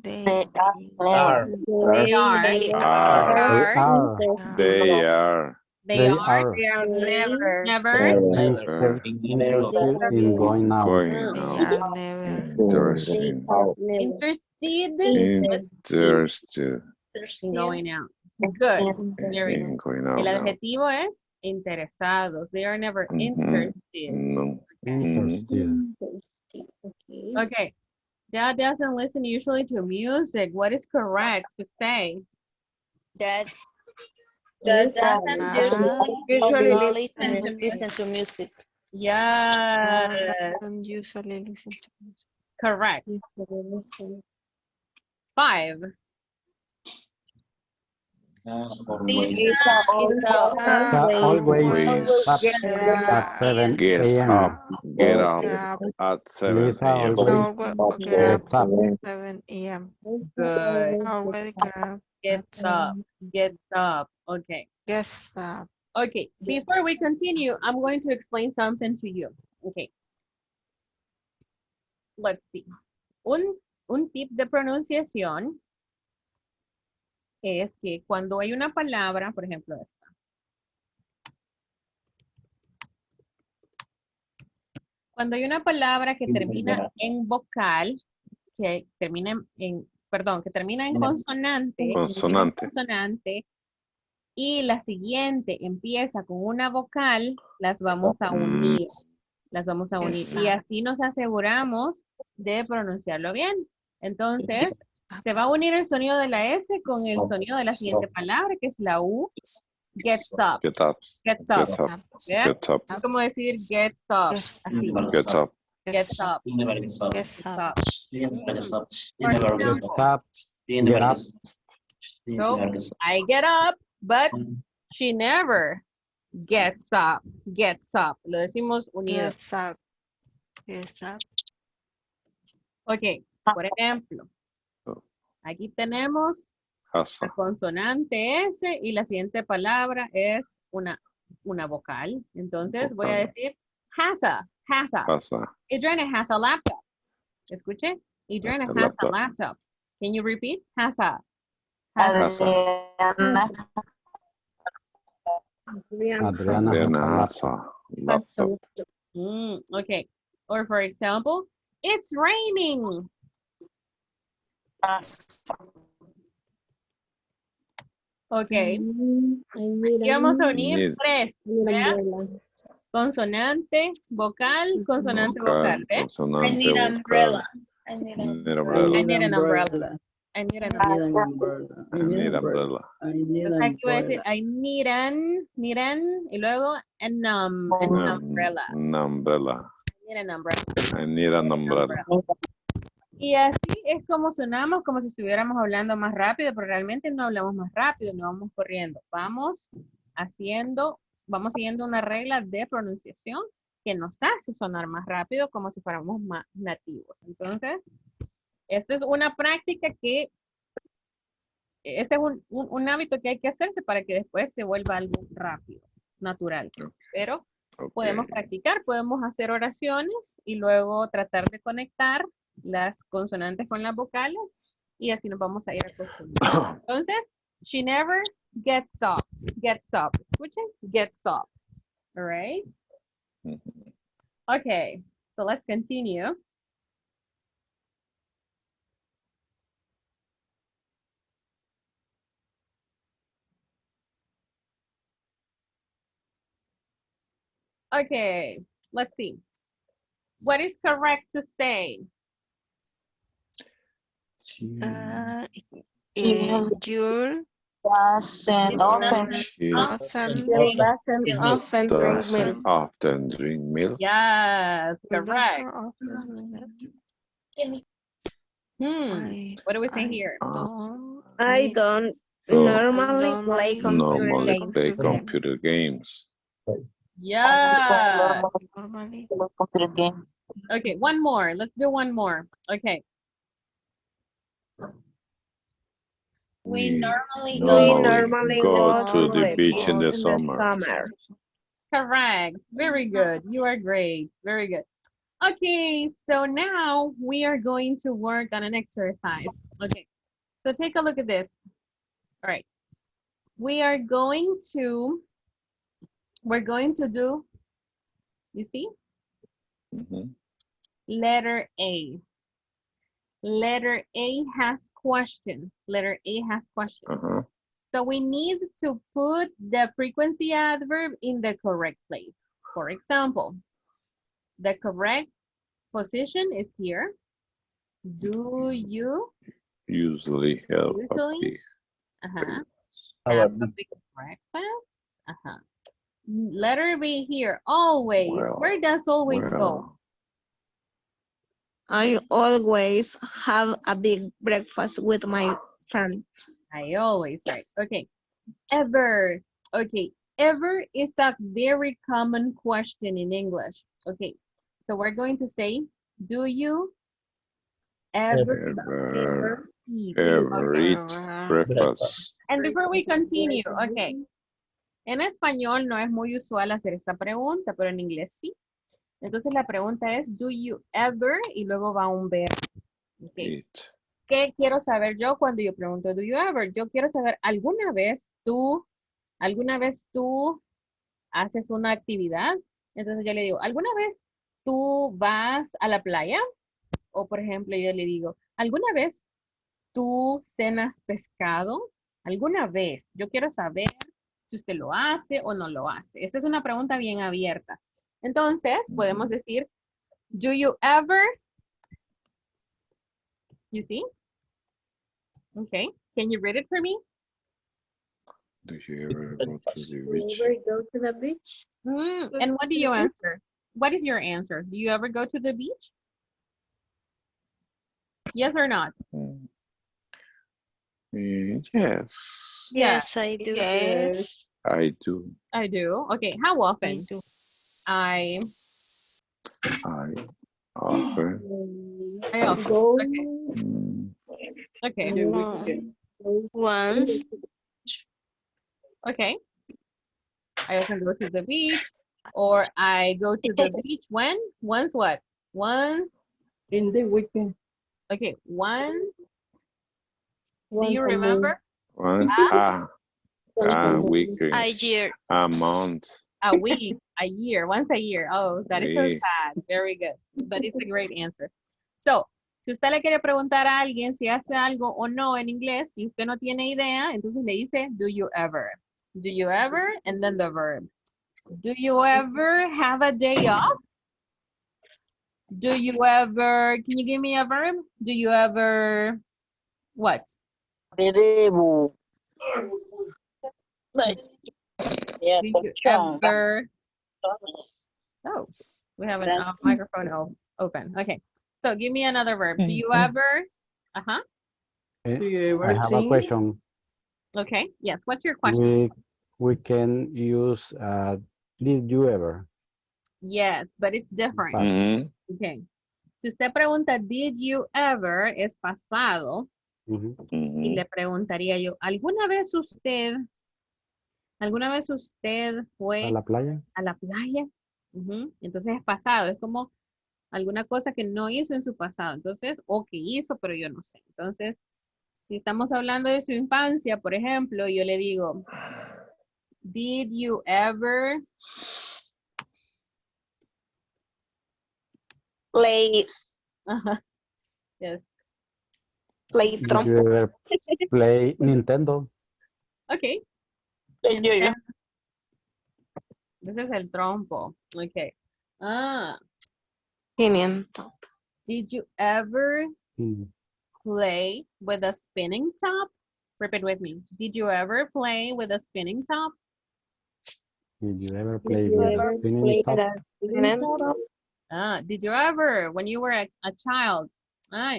Speaker 11: they
Speaker 4: Are.
Speaker 1: They are.
Speaker 7: They
Speaker 3: are.
Speaker 6: They are.
Speaker 1: They are.
Speaker 7: They are never
Speaker 1: Never.
Speaker 3: Never
Speaker 6: Interested in going out.
Speaker 3: going
Speaker 11: they
Speaker 3: out.
Speaker 11: are never
Speaker 3: Interesting.
Speaker 1: Interested
Speaker 3: Interested
Speaker 1: in going out. Good. Very good.
Speaker 3: in going
Speaker 1: El
Speaker 3: out.
Speaker 1: adjetivo es interesados. They are never interested.
Speaker 3: No.
Speaker 6: Interested.
Speaker 1: Okay. Dad doesn't listen usually to music. What is correct to say?
Speaker 8: That doesn't
Speaker 14: Usually
Speaker 8: listen to music.
Speaker 1: Yeah.
Speaker 11: don't usually listen to music.
Speaker 1: Correct. 5.
Speaker 6: Always at 7
Speaker 3: Get
Speaker 6: a.m.
Speaker 3: up. Get up at 7
Speaker 6: Lisa
Speaker 3: a.m.
Speaker 6: always
Speaker 11: Get up
Speaker 6: gets up.
Speaker 11: 7 a.m.
Speaker 1: Good.
Speaker 11: Already get up.
Speaker 1: Gets up. Gets up. Okay.
Speaker 11: Yes, up.
Speaker 1: Okay. Before we continue, I'm going to explain something to you. Okay. Let's see. Un tip de pronunciación es que cuando hay una palabra, por ejemplo esta. Cuando hay una palabra que termina en vocal, que termina que termina en consonante, consonante, y la siguiente empieza con una vocal, las vamos a unir. Las vamos a unir. Y así nos aseguramos de pronunciarlo bien. Entonces, se va a unir el sonido de la S con el sonido de la siguiente palabra, que es la U. Gets up.
Speaker 3: Get up.
Speaker 1: Gets up.
Speaker 3: Get up.
Speaker 1: ¿Yeah?
Speaker 3: Get up.
Speaker 1: Es como decir gets up. Así.
Speaker 3: Get up.
Speaker 1: Gets up.
Speaker 11: Gets up.
Speaker 6: Gets up. Get up.
Speaker 1: So, I get up, but she never gets up. Gets up. Lo decimos unido.
Speaker 11: Gets up. Gets up.
Speaker 1: Ok, por ejemplo, aquí tenemos la consonante S y la siguiente palabra es una vocal. Entonces voy a decir has a. Adriana has a laptop. Escuche. Adriana has a laptop. Can you repeat? Has a.
Speaker 6: Adriana has a laptop.
Speaker 1: Okay. Or for example, it's raining. Ok. Aquí vamos a unir 3. ¿Vean? Consonante, vocal, consonante, vocal. ¿Ve?
Speaker 8: I need an umbrella.
Speaker 1: I need an umbrella. I need an umbrella. Entonces aquí voy a decir I need an, y luego an umbrella.
Speaker 3: I need an umbrella.
Speaker 1: Y así es como sonamos, como si estuviéramos hablando más rápido, pero realmente no hablamos más rápido, no vamos corriendo. Vamos siguiendo una regla de pronunciación que nos hace sonar más rápido como si fuéramos más nativos. Entonces, Esta es una práctica que, ese es un hábito que hay que hacerse para que después se vuelva algo rápido, natural. Pero podemos practicar, podemos hacer oraciones y luego tratar de conectar las consonantes con las vocales y así nos vamos a ir acostumbrando. Entonces, she never gets up. Gets up. Escuchen, gets up. All right. Okay, so let's continue. Okay, let's see. What is correct to say?
Speaker 11: Your
Speaker 7: Doesn't often.
Speaker 3: She
Speaker 11: often drink
Speaker 3: doesn't
Speaker 11: milk.
Speaker 3: often drink milk.
Speaker 1: Yes,
Speaker 11: Doesn't
Speaker 1: correct.
Speaker 11: often-
Speaker 1: What do we say here?
Speaker 5: I don't
Speaker 3: So
Speaker 5: normally play computer
Speaker 3: normally
Speaker 5: games.
Speaker 3: play computer games.
Speaker 1: Yeah.
Speaker 11: Normally.
Speaker 7: Computer game.
Speaker 1: Okay, one more. Let's do one more. Okay.
Speaker 8: We normally
Speaker 5: We
Speaker 8: go
Speaker 5: normally
Speaker 3: go
Speaker 5: go
Speaker 3: to the
Speaker 5: the
Speaker 3: beach in the
Speaker 5: in
Speaker 3: summer.
Speaker 5: the summer.
Speaker 1: Correct. Very good. You are great. Very good. Okay, so now we are going to work on an exercise. Okay, so take a look at this. All right. We're going to do, you see, letter A. Letter A has question. Letter A has question. So we need to put the frequency adverb in the correct place. For example, the correct position is here. Do you
Speaker 3: Usually have
Speaker 1: usually
Speaker 3: a
Speaker 1: have a big breakfast? Letter B here, always. Where does always go?
Speaker 5: I always have a big breakfast with my friends.
Speaker 1: I always, right. Okay. Ever. Okay. Ever is a very common question in English. Okay. So we're going to say, do you ever eat?
Speaker 3: breakfast?
Speaker 1: And before we continue, okay. En español no es muy usual hacer esta pregunta, pero en inglés sí. Entonces la pregunta es, do you ever? Y luego va un verbo. Okay. ¿Qué quiero saber yo cuando yo pregunto, do you ever? Yo quiero saber, ¿alguna vez tú haces una actividad? Entonces yo le digo, ¿alguna vez tú vas a la playa? O por ejemplo, yo le digo, ¿alguna vez tú cenas pescado? ¿Alguna vez? Yo quiero saber si usted lo hace o no lo hace. Esta es una pregunta bien abierta. Entonces, podemos decir, do you ever? You see? Okay. Can you read it for me?
Speaker 3: Do you ever go to the beach?
Speaker 10: Go to the beach?
Speaker 1: And what do you answer? What is your answer? Do you ever go to the beach? Yes or not?
Speaker 3: Yes.
Speaker 8: Yes, I do.
Speaker 11: Yes.
Speaker 3: I do.
Speaker 1: I do. Okay. How often? I
Speaker 3: often.
Speaker 1: I often.
Speaker 10: Go
Speaker 1: Okay.
Speaker 8: Once.
Speaker 1: Okay. I often go to the beach, or I go to the beach when? Once what? Once
Speaker 9: in the weekend.
Speaker 1: Okay, one. Do
Speaker 9: Once
Speaker 1: you
Speaker 9: a
Speaker 1: remember?
Speaker 3: Once a weekend.
Speaker 8: A year.
Speaker 3: A month.
Speaker 1: A week, a year, once a year. Oh, that is so
Speaker 3: Sí.
Speaker 1: sad. Very good. That is a great answer. So, si usted le quiere preguntar a alguien si hace algo o no en inglés, si usted no tiene idea, entonces le dice, do you ever? Do you ever? And then the verb. Do you ever have a day off? Do you ever, can you give me a verb? Do you ever, what?
Speaker 7: Debo.
Speaker 1: Do you ever, oh, we have a microphone open. Okay, so give me another verb. Do you ever,
Speaker 9: Do you ever
Speaker 6: I have a
Speaker 9: think?
Speaker 6: question.
Speaker 1: Okay, yes, what's your question?
Speaker 6: We can use did you ever?
Speaker 1: Yes, but it's different.
Speaker 3: Mhm.
Speaker 1: Okay, Si usted pregunta, did you ever, es pasado.
Speaker 6: Ujú.
Speaker 1: Y le preguntaría yo, ¿alguna vez usted
Speaker 6: ¿A
Speaker 1: fue
Speaker 6: la playa?
Speaker 1: a la playa? Ujú. Entonces es pasado, es como alguna cosa que no hizo en su pasado. Entonces, o que hizo, pero yo no sé. Entonces, si estamos hablando de su infancia, por ejemplo, yo le digo, did you ever
Speaker 5: Play,
Speaker 1: Ajá, yes.
Speaker 5: play
Speaker 6: Did
Speaker 5: trompo.
Speaker 6: you ever play Nintendo?
Speaker 1: Okay.
Speaker 5: Play yo-yo.
Speaker 1: Ese es el trompo. Okay. Ah,
Speaker 5: 500.
Speaker 1: did you ever
Speaker 6: Mm.
Speaker 1: play with a spinning top? Repeat with me. Did you ever play with a spinning top?
Speaker 6: Did you ever play with a spinning top?
Speaker 1: Ah, did you ever, when you were a child? Ah,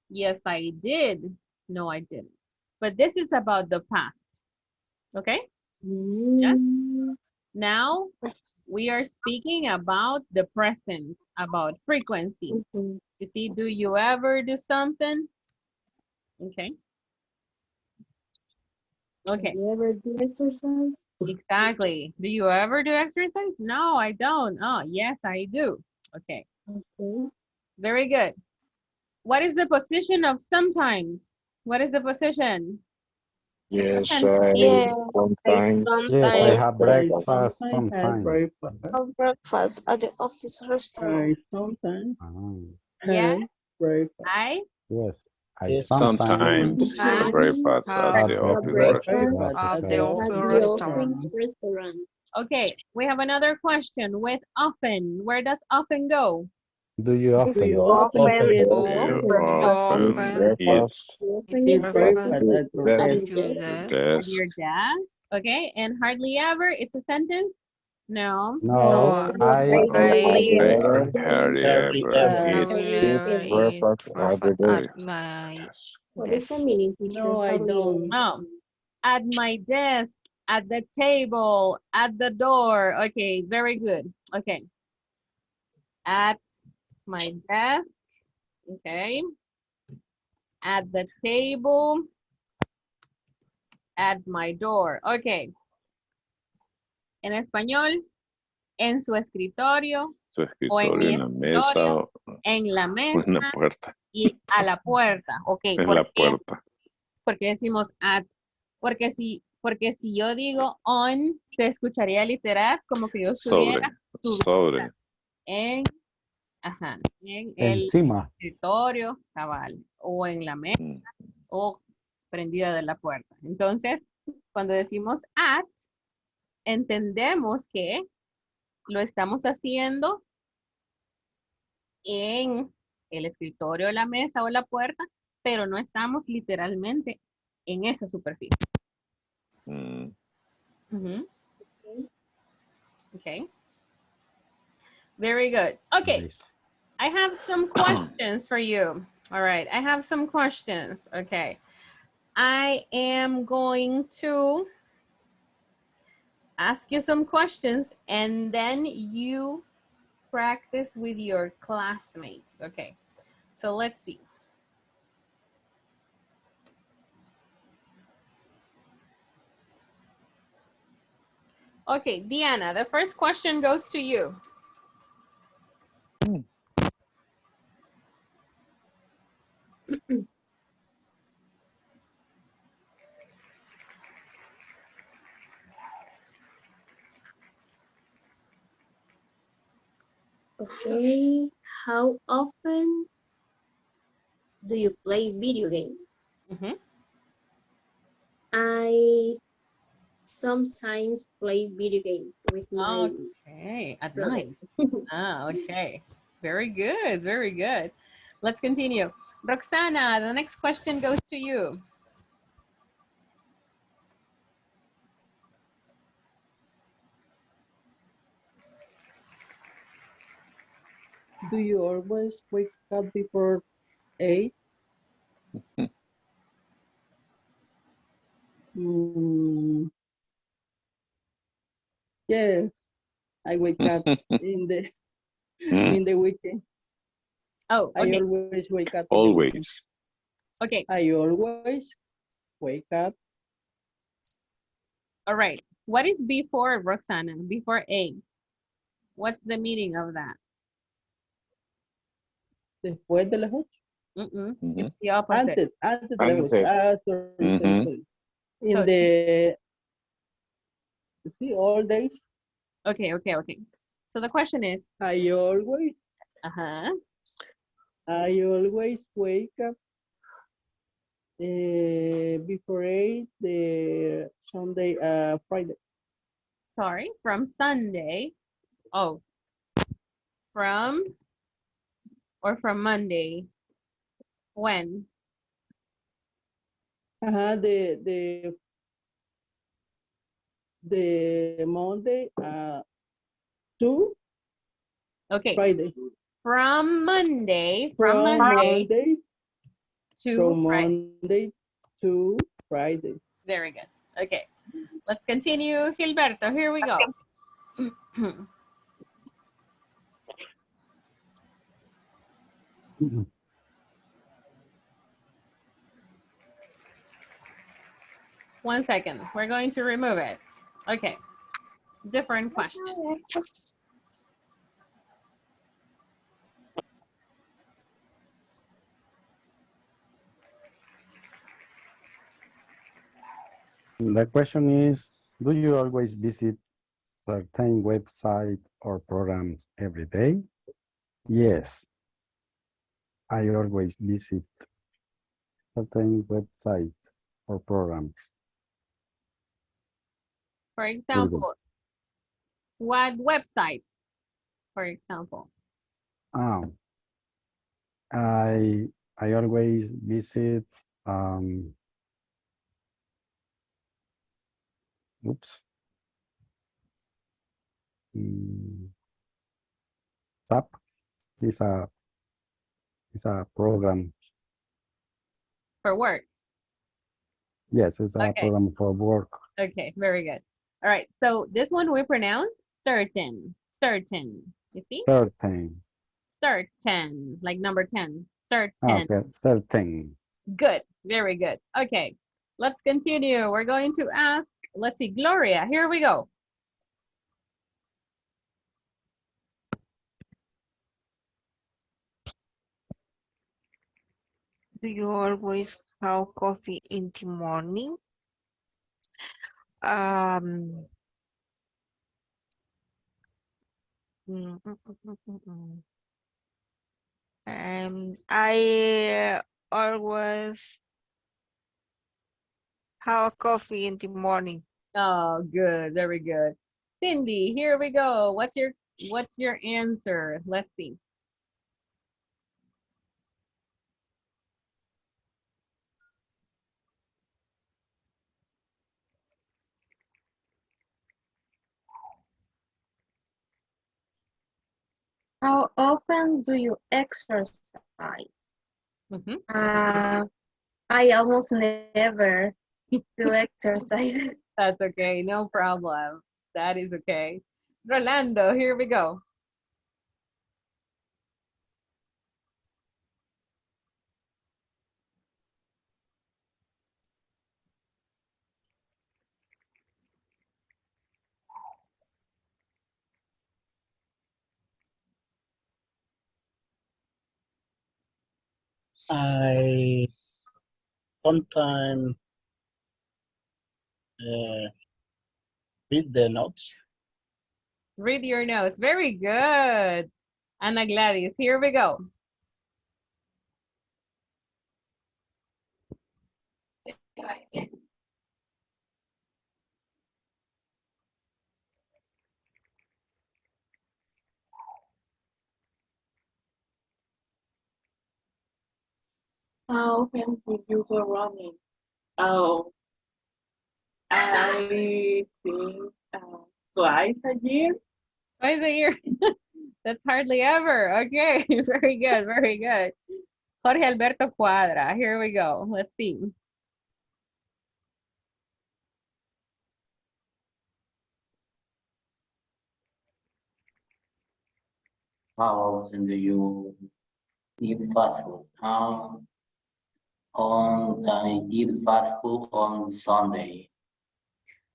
Speaker 1: yes, I did. No, I didn't. But this is about the past. Okay? Yeah? Now, we are speaking about the present, about frequency. You see, do you ever do something? Okay. Okay.
Speaker 10: Do you ever do exercise?
Speaker 1: Exactly. Do you ever do exercise? No, I don't. Oh, yes, I do. Okay.
Speaker 10: Okay.
Speaker 1: Very good. What is the position of sometimes? What is the position?
Speaker 4: Yes,
Speaker 5: Yeah,
Speaker 4: sometimes.
Speaker 6: Yes, I have breakfast
Speaker 9: Sometimes I have
Speaker 6: sometimes.
Speaker 9: breakfast.
Speaker 5: have breakfast at the office restaurant.
Speaker 9: I sometimes
Speaker 6: Ah,
Speaker 1: Yeah,
Speaker 9: have breakfast.
Speaker 6: yes, I
Speaker 4: Yes.
Speaker 6: sometimes
Speaker 3: Sometimes the breakfast at the
Speaker 6: have
Speaker 3: office
Speaker 9: Breakfast
Speaker 3: restaurant.
Speaker 9: at
Speaker 11: the
Speaker 9: the
Speaker 11: office
Speaker 10: At
Speaker 9: office
Speaker 10: the
Speaker 11: restaurant.
Speaker 10: office restaurant.
Speaker 1: Okay, we have another question with often. Where does often go?
Speaker 6: Do you
Speaker 9: Do you
Speaker 6: often?
Speaker 9: often
Speaker 11: Often
Speaker 9: eat
Speaker 3: You
Speaker 11: often
Speaker 3: often eat
Speaker 10: You often
Speaker 9: eat
Speaker 10: eat
Speaker 9: breakfast
Speaker 11: breakfast
Speaker 9: at your
Speaker 11: at
Speaker 9: desk?
Speaker 11: your
Speaker 3: your
Speaker 11: desk.
Speaker 1: At
Speaker 3: desk.
Speaker 1: your desk. Okay, and hardly ever, it's a sentence? No.
Speaker 6: No,
Speaker 11: No,
Speaker 6: I
Speaker 11: I
Speaker 3: I hardly
Speaker 4: Hardly
Speaker 3: ever
Speaker 4: ever
Speaker 11: I
Speaker 3: eat
Speaker 11: will
Speaker 4: eat
Speaker 11: never eat
Speaker 4: breakfast at the
Speaker 11: breakfast at
Speaker 4: desk.
Speaker 11: my
Speaker 3: desk.
Speaker 10: What is the
Speaker 11: desk.
Speaker 10: meaning, teacher?
Speaker 9: No, I
Speaker 10: Hardly ever.
Speaker 9: don't.
Speaker 1: Oh, at my desk, at the table, at the door. Okay, very good. Okay. At my desk. Okay. At the table. At my door. Okay. En español, en su escritorio
Speaker 3: Su
Speaker 1: o en
Speaker 3: escritorio
Speaker 1: mi
Speaker 3: en la mesa
Speaker 1: escritorio,
Speaker 3: o
Speaker 1: en la
Speaker 3: en la
Speaker 1: mesa
Speaker 3: puerta.
Speaker 1: y a la puerta. Ok,
Speaker 3: En
Speaker 1: ¿por
Speaker 3: la
Speaker 1: qué?
Speaker 3: puerta.
Speaker 1: Porque decimos at. Porque si yo digo on, se escucharía literal como que yo estuviera
Speaker 3: Sobre.
Speaker 1: en, en el
Speaker 6: encima.
Speaker 1: escritorio, cabal, o en la mesa,
Speaker 3: Mm.
Speaker 1: o prendida de la puerta. Entonces, cuando decimos at, entendemos que lo estamos haciendo en el escritorio, la mesa o la puerta, pero no estamos literalmente en esa superficie.
Speaker 3: Mm.
Speaker 1: Okay. Very good. Okay.
Speaker 6: Nice.
Speaker 1: I have some questions for you. All right. I have some questions. Okay. I am going to ask you some questions and then you practice with your classmates. Okay. So let's see. Okay, Diana, the first question goes to you.
Speaker 10: Okay. How often do you play video games? I sometimes play video games with my
Speaker 1: Okay, at
Speaker 10: brother.
Speaker 1: night. Okay. Very good, very good. Let's continue. Roxana, the next question goes to you.
Speaker 9: Do you always wake up before 8? Yes, I wake up in the weekend.
Speaker 1: Oh,
Speaker 9: I
Speaker 1: okay.
Speaker 9: always wake up in the morning.
Speaker 3: Always.
Speaker 1: Okay.
Speaker 9: I always wake up.
Speaker 1: All right. What is before, Roxana? Before 8. What's the meaning of that?
Speaker 9: Después de las 8.
Speaker 1: It's the opposite.
Speaker 9: Antes de las 8.
Speaker 3: Antes.
Speaker 9: Sorry. In
Speaker 1: So,
Speaker 9: the, see, all days.
Speaker 1: okay. So the question is,
Speaker 9: I always wake up before 8, the Sunday, Friday.
Speaker 1: sorry, from Sunday. Oh, from or from Monday. When?
Speaker 9: The Monday to
Speaker 1: Okay.
Speaker 9: Friday.
Speaker 1: From Monday.
Speaker 9: From Monday
Speaker 1: to Friday.
Speaker 9: Monday to Friday.
Speaker 1: Very good. Okay. Let's continue. Gilberto, here we go. One second. We're going to remove it. Okay. Different question.
Speaker 6: The question is, do you always visit certain website or programs every day? Yes. I always visit certain website or programs.
Speaker 1: For example, what websites, for example?
Speaker 6: I always visit SAP is a program.
Speaker 1: For work.
Speaker 6: Yes, it's a program for work.
Speaker 1: Okay, very good. All right, so this one we pronounce certain. You see?
Speaker 6: Certain.
Speaker 1: Certain, like number 10. Certain.
Speaker 6: Okay, certain.
Speaker 1: Good, very good. Okay, let's continue. We're going to ask, let's see, Gloria, here we go.
Speaker 10: Do you always have coffee in the morning? Um, I always have a coffee in the morning.
Speaker 1: Oh, good, very good. Cindy, here we go. What's your answer? Let's see.
Speaker 10: How often do you exercise? I almost never do exercise.
Speaker 1: That's okay, no problem. That is okay. Rolando, here we go.
Speaker 4: I sometimes read the notes.
Speaker 1: Read your notes. Very good. Ana Gladys, here we go.
Speaker 15: How often do you go running? Oh, I think twice a year.
Speaker 1: Twice a year. That's hardly ever. Okay, very good, very good. Jorge Alberto Cuadra, here we go. Let's see.
Speaker 16: How often do you eat fast food. I eat fast food on Sunday.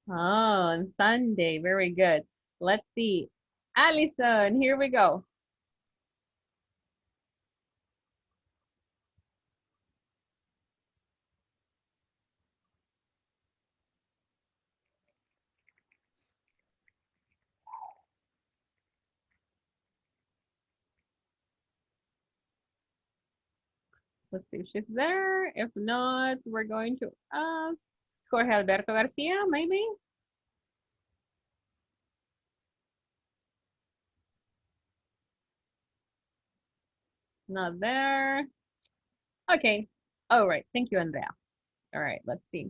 Speaker 1: Oh, on Sunday. Very good. Let's see. Allison, here we go. Let's see if she's there. If not, we're going to ask Jorge Alberto Garcia, maybe? Not there. Okay. All right. Thank you, Andrea. All right, let's see.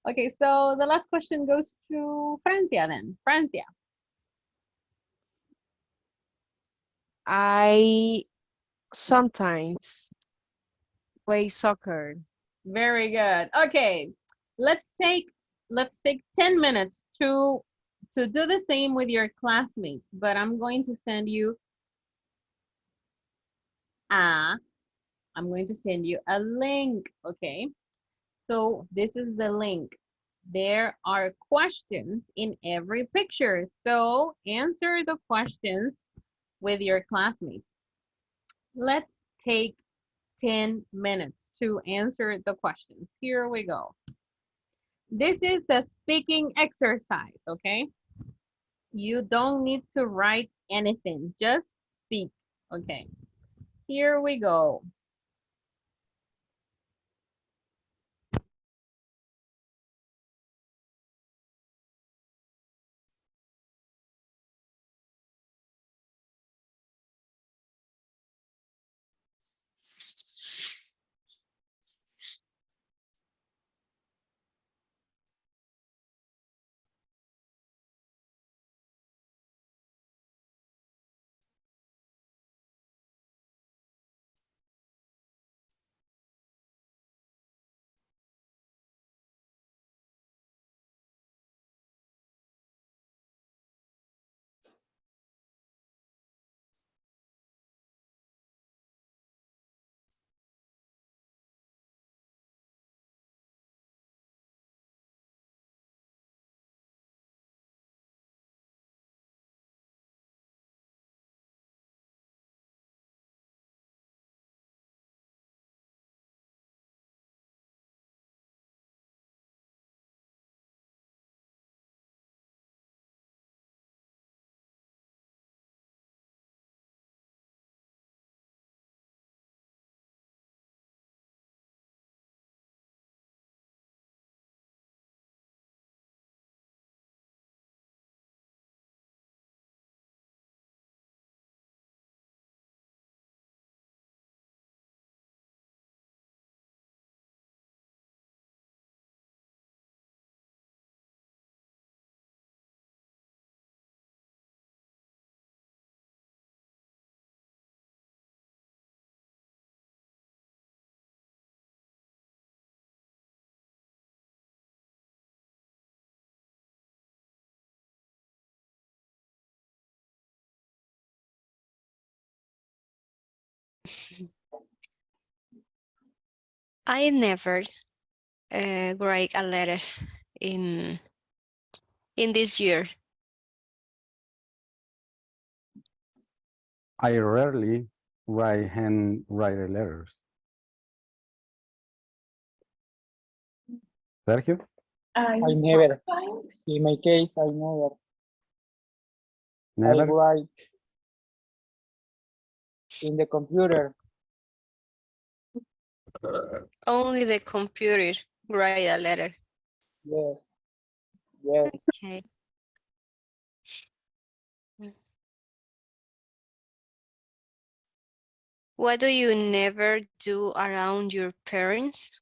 Speaker 1: Okay, so the last question goes to Francia then. Francia.
Speaker 14: I sometimes play soccer.
Speaker 1: Very good. Okay, let's take 10 minutes to do the same with your classmates, but I'm going to send you a link, okay? So this is the link. There are questions in every picture. So answer the questions with your classmates. Let's take 10 minutes to answer the questions. Here we go. This is a speaking exercise, okay? You don't need to write anything, just speak, okay? Here we go.
Speaker 17: I never write a letter in this year.
Speaker 6: I rarely write handwritten letters. Sergio?
Speaker 15: I
Speaker 13: never.
Speaker 15: sometimes
Speaker 13: In my case, I never. I
Speaker 6: Never?
Speaker 13: write in the computer.
Speaker 17: Only the computer write a letter.
Speaker 13: Yes. Yes.
Speaker 17: Okay. What do you never do around your parents?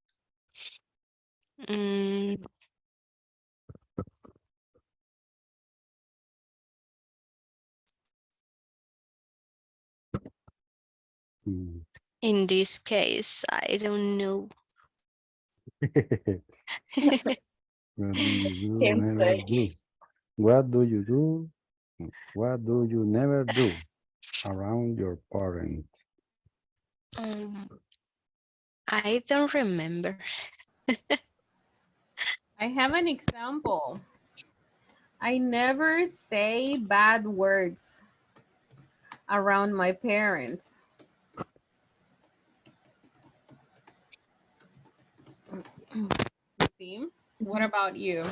Speaker 17: Mm, in this case, I don't know.
Speaker 6: What do you do,
Speaker 15: can't
Speaker 6: never
Speaker 15: say.
Speaker 6: do? What do you do? What do you never do around your parents?
Speaker 17: Um, I don't remember.
Speaker 1: I have an example. I never say bad words around my parents. You see? What about you?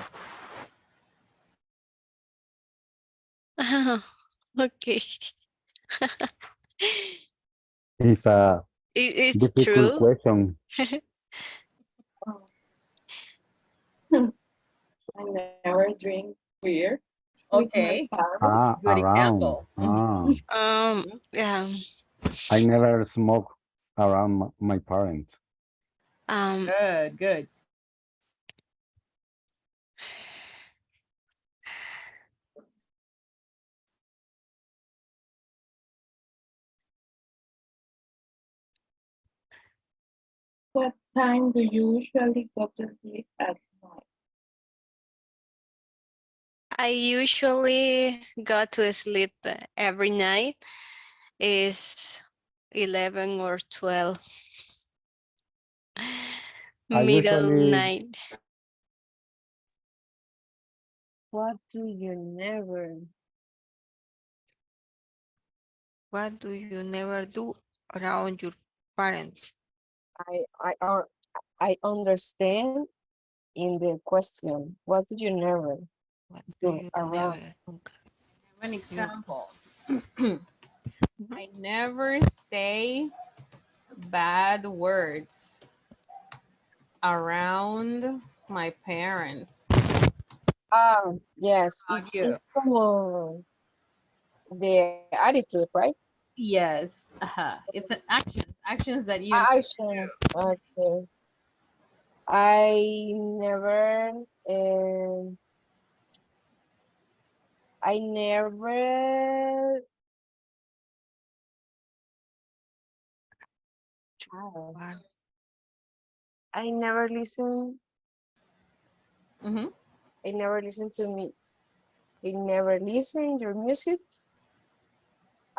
Speaker 17: Okay.
Speaker 6: It's a
Speaker 17: It's
Speaker 6: difficult
Speaker 17: true.
Speaker 6: question.
Speaker 15: I never drink beer with my
Speaker 1: Okay,
Speaker 15: parents.
Speaker 1: good
Speaker 6: Around.
Speaker 1: example. Mhm.
Speaker 17: Yeah.
Speaker 6: I never smoke around my parents.
Speaker 1: Good, good.
Speaker 15: What time do you usually go to sleep at night?
Speaker 17: I usually go to sleep every night is 11 or 12
Speaker 6: I
Speaker 17: middle
Speaker 6: usually
Speaker 17: night.
Speaker 2: What do you never?
Speaker 5: What do you never do around your parents?
Speaker 14: I I are I understand in the question. What do you never
Speaker 5: What do
Speaker 14: do
Speaker 5: you
Speaker 14: around?
Speaker 5: never? Okay.
Speaker 1: Have an
Speaker 5: You.
Speaker 1: example. I never say bad words around my parents.
Speaker 14: Yes,
Speaker 1: About you?
Speaker 14: it's como the attitude, right?
Speaker 1: Yes. It's an actions that you
Speaker 14: Action. Okay. I never, um, I never, uh,
Speaker 5: What?
Speaker 14: I never listen.
Speaker 1: mm-hmm.
Speaker 14: I never listen to me. I never listen your music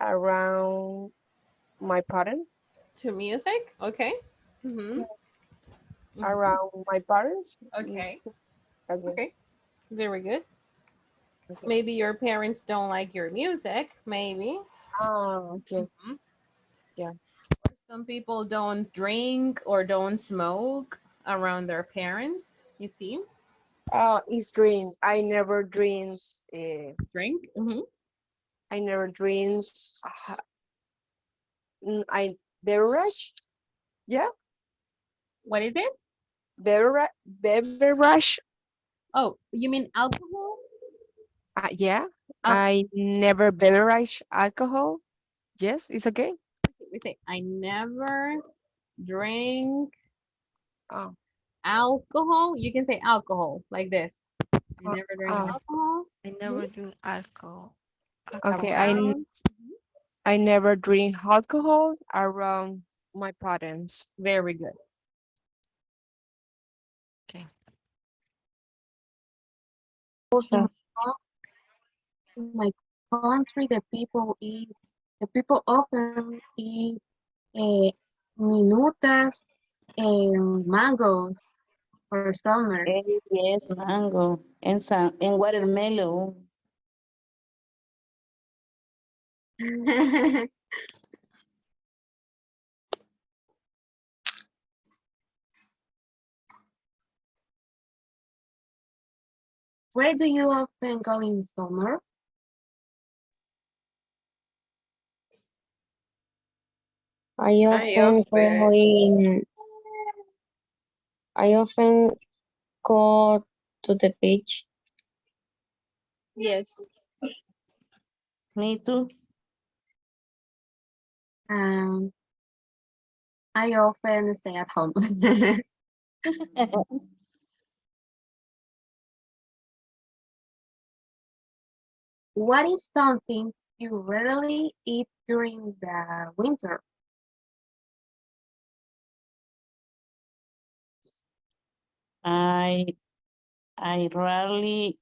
Speaker 14: around my parents.
Speaker 1: To music. Okay. Mm-hmm.
Speaker 14: Around my parents. Is
Speaker 1: Okay.
Speaker 14: okay.
Speaker 1: Okay. Very good.
Speaker 14: Okay.
Speaker 1: Maybe your parents don't like your music. Maybe.
Speaker 14: Okay.
Speaker 1: Mhm.
Speaker 14: Yeah.
Speaker 1: Some people don't drink or don't smoke around their parents. You see?
Speaker 14: It's dreams. I never dreams.
Speaker 1: Drink. Mm-hmm.
Speaker 14: I never dreams. I beverage. Yeah.
Speaker 1: What is it?
Speaker 14: Beverage.
Speaker 1: Oh, you mean alcohol?
Speaker 14: Yeah.
Speaker 1: Oh,
Speaker 14: I never beverage alcohol. Yes, it's okay.
Speaker 1: we say I never drink
Speaker 14: Oh.
Speaker 1: alcohol. You can say alcohol like this. I never drink
Speaker 14: Oh.
Speaker 1: alcohol.
Speaker 5: I never drink alcohol.
Speaker 14: Okay.
Speaker 1: Around.
Speaker 14: I never drink alcohol around my parents.
Speaker 1: Very good.
Speaker 5: Okay.
Speaker 10: In my country, the people often eat minutas and mangoes for summer.
Speaker 7: Yes, mango and watermelon.
Speaker 10: Where do you often go in summer?
Speaker 18: I often go in, I often go to the beach.
Speaker 5: Yes.
Speaker 7: Me too.
Speaker 10: Um, I often stay at home. What is something you rarely eat during the winter?
Speaker 7: I I rarely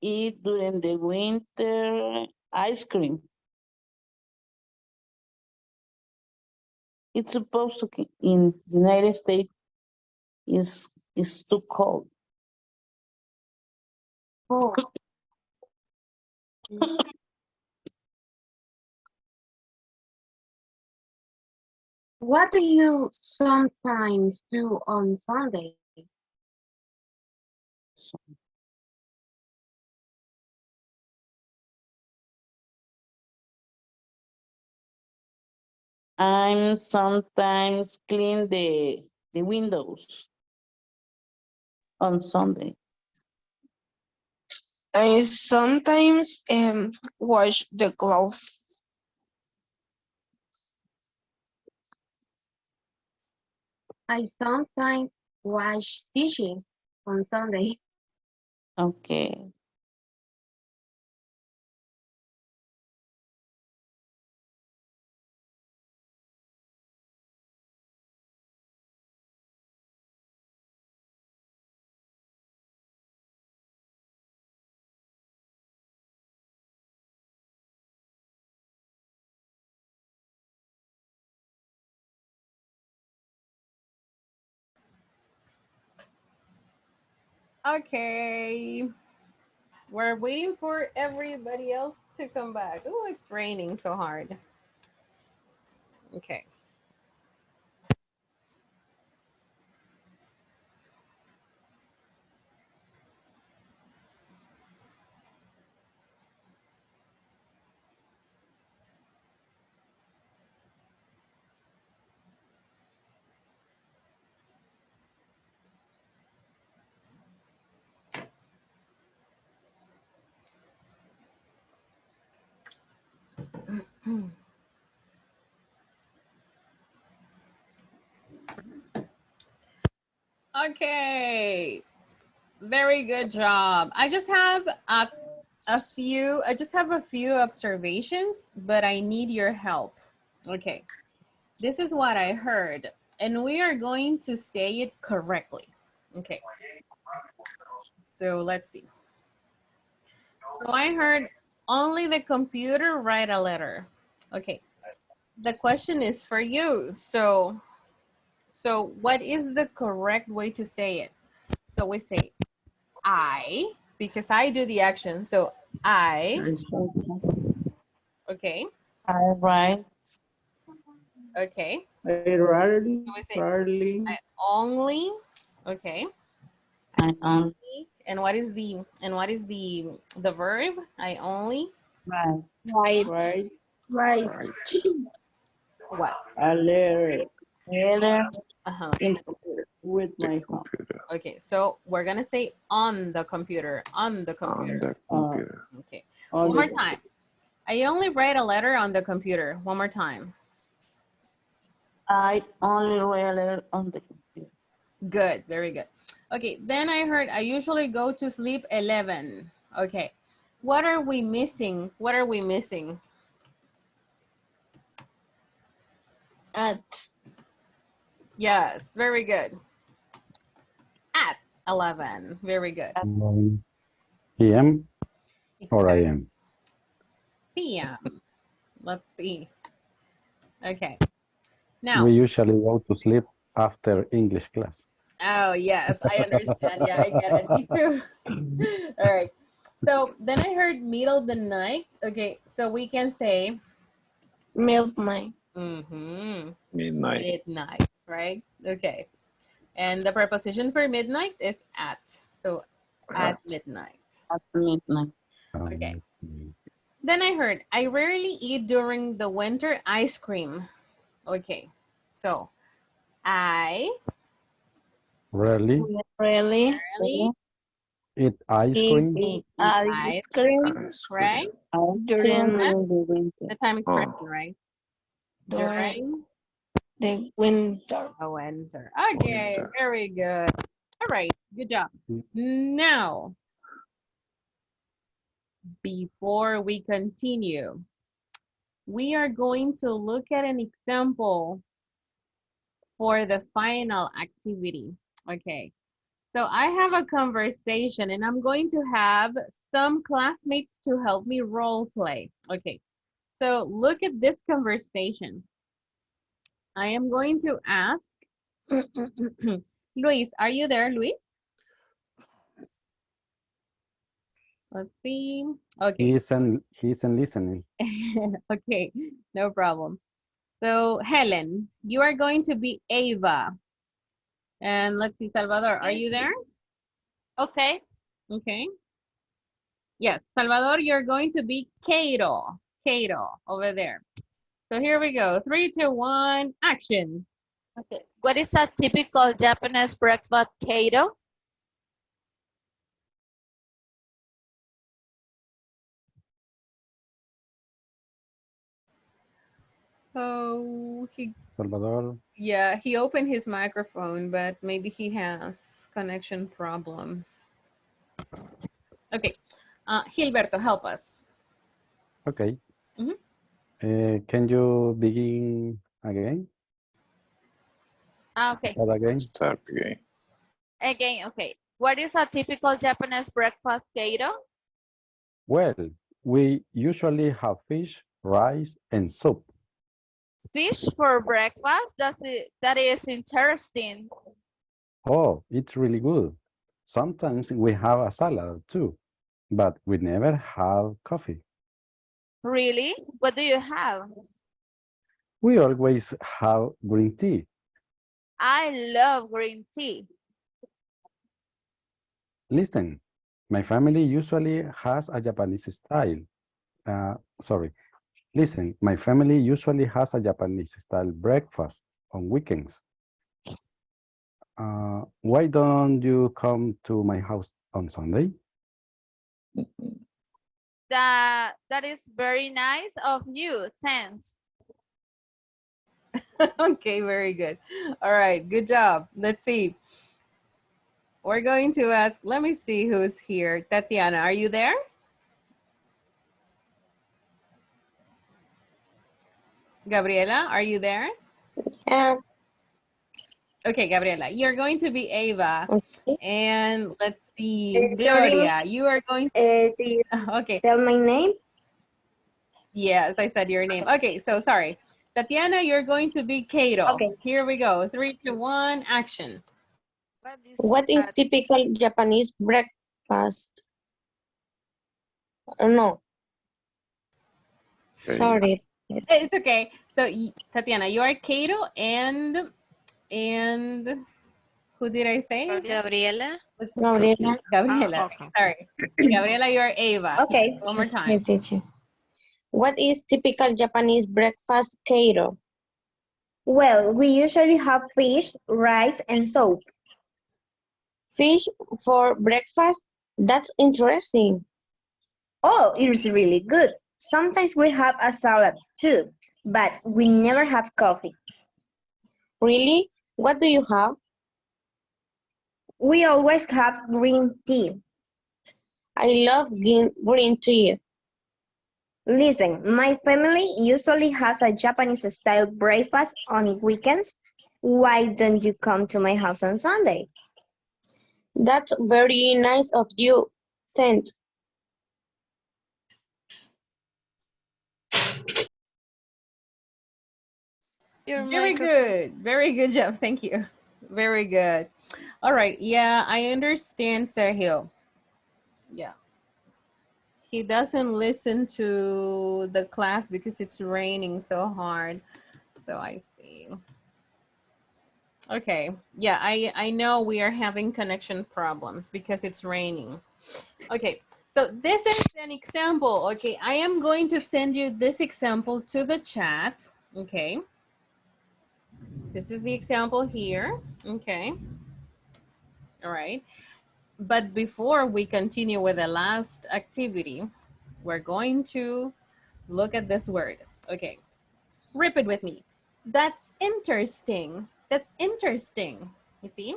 Speaker 7: eat during the winter ice cream. It's supposed to in the United States is too cold.
Speaker 10: Oh. What do you sometimes do on Sunday?
Speaker 7: I'm sometimes clean the windows on Sunday.
Speaker 15: I sometimes wash the clothes.
Speaker 10: I sometimes wash dishes on Sunday.
Speaker 7: Okay.
Speaker 1: Okay. We're waiting for everybody else to come back. Oh, it's raining so hard. Okay. Okay. Very good job. I just have a few observations, but I need your help. Okay. This is what I heard, and we are going to say it correctly. Okay. So let's see. So I heard only the computer write a letter. Okay. The question is for you. So what is the correct way to say it? So we say I, because I do the action. So I, okay.
Speaker 7: I write.
Speaker 1: Okay.
Speaker 9: I rarely,
Speaker 1: So we say
Speaker 9: rarely.
Speaker 1: I only, okay.
Speaker 7: I only
Speaker 1: And what is the verb? I only
Speaker 7: write.
Speaker 15: Right.
Speaker 3: Right.
Speaker 1: what?
Speaker 9: A letter
Speaker 7: Letter
Speaker 1: Uh-huh.
Speaker 7: in the computer.
Speaker 9: with
Speaker 3: The
Speaker 9: my phone.
Speaker 3: computer.
Speaker 1: Okay, so we're gonna say on the computer, on the
Speaker 3: On
Speaker 1: computer.
Speaker 3: the computer.
Speaker 1: Okay.
Speaker 9: On
Speaker 1: One more
Speaker 9: the
Speaker 1: time. I only write a letter on the computer. One more time.
Speaker 7: I only write a letter on the computer.
Speaker 1: Good, very good. Okay, then I heard I usually go to sleep 11. Okay. What are we missing? What are we missing?
Speaker 15: At.
Speaker 1: Yes, very good. At 11. Very good.
Speaker 6: PM or
Speaker 1: Exactly.
Speaker 6: AM?
Speaker 1: PM. Let's see. Okay. Now.
Speaker 6: We usually go to sleep after English class.
Speaker 1: Oh, yes, I understand. Yeah, I get it. Me too. All right. So then I heard middle of the night. Okay, so we can say
Speaker 15: Midnight.
Speaker 1: Midnight, right? Okay. And the preposition for midnight is at. So at midnight.
Speaker 7: At midnight.
Speaker 1: Okay. Then I heard I rarely eat during the winter ice cream. Okay. So I
Speaker 6: Rarely
Speaker 15: Really?
Speaker 6: eat ice cream.
Speaker 15: Eat ice cream
Speaker 1: right?
Speaker 15: during
Speaker 1: The time expression, right?
Speaker 15: during the winter.
Speaker 1: Oh, winter. Okay, very good. All right, good job. Now, before we continue, we are going to look at an example for the final activity. Okay, so I have a conversation and I'm going to have some classmates to help me role play. Okay, so look at this conversation. I am going to ask Luis, are you there, Luis? Let's see. Okay.
Speaker 6: He isn't listening.
Speaker 1: Okay, no problem. So Helen, you are going to be Ava. And let's see, Salvador, are you there?
Speaker 5: Okay.
Speaker 1: Okay. Yes, Salvador, you're going to be Cato. Cato over there. So here we go. 3, 2, 1, action.
Speaker 5: Okay. What is a typical Japanese breakfast, Kato?
Speaker 1: Oh,
Speaker 6: Salvador.
Speaker 1: yeah, he opened his microphone, but maybe he has connection problems. Okay, Gilberto, help us.
Speaker 6: Okay.
Speaker 1: Mhm.
Speaker 6: Can you begin again?
Speaker 5: Okay.
Speaker 6: Start again.
Speaker 3: Start again.
Speaker 5: Again, okay. What is a typical Japanese breakfast, Kato?
Speaker 6: Well, we usually have fish, rice, and soup.
Speaker 5: Fish for breakfast? That is interesting.
Speaker 6: Oh, it's really good. Sometimes we have a salad too, but we never have coffee.
Speaker 5: Really? What do you have?
Speaker 6: We always have green tea.
Speaker 5: I love green tea.
Speaker 6: Listen, my family usually has a Japanese style. Sorry. Listen, my family usually has a Japanese style breakfast on weekends. Why don't you come to my house on Sunday?
Speaker 5: That is very nice of you. Thanks.
Speaker 1: Okay, very good. All right, good job. Let's see. We're going to ask, let me see who's here. Tatiana, are you there? Gabriela, are you there?
Speaker 18: Yeah.
Speaker 1: Okay, Gabriela, you're going to be Ava.
Speaker 18: Okay.
Speaker 1: And let's see,
Speaker 18: Sorry,
Speaker 1: Gloria, you are going
Speaker 18: do you
Speaker 1: okay.
Speaker 18: tell my name?
Speaker 1: Yes, I said your name. Okay, so sorry. Tatiana, you're going to be Kato.
Speaker 18: Okay.
Speaker 1: Here we go. 3, 2, 1, action.
Speaker 18: What is typical Japanese breakfast? Oh, no.
Speaker 3: Okay.
Speaker 18: Sorry.
Speaker 1: It's okay. So Tatiana, you are Kato and who did I say?
Speaker 17: Gabriela.
Speaker 18: Gabriela.
Speaker 1: Gabriela.
Speaker 11: Okay.
Speaker 1: Sorry. Gabriela, you're Ava.
Speaker 18: Okay.
Speaker 1: One more
Speaker 18: Hey,
Speaker 1: time.
Speaker 18: teacher. What is typical Japanese breakfast, Kato? Well, we usually have fish, rice, and soup. Fish for breakfast? That's interesting. Oh, it is really good. Sometimes we have a salad too, but we never have coffee. Really? What do you have? We always have green tea. I love green tea. Listen, my family usually has a Japanese style breakfast on weekends. Why don't you come to my house on Sunday? That's very nice of you. Thanks.
Speaker 17: Your
Speaker 1: Very
Speaker 17: microphone.
Speaker 1: good. Very good job. Thank you. Very good. All right. Yeah, I understand, Sergio. Yeah. He doesn't listen to the class because it's raining so hard. So I see. Okay. Yeah, I know we are having connection problems because it's raining. Okay. So this is an example. Okay. I am going to send you this example to the chat. Okay. This is the example here. Okay. All right. But before we continue with the last activity, we're going to look at this word. Okay. Repeat with me. That's interesting. That's interesting. You see?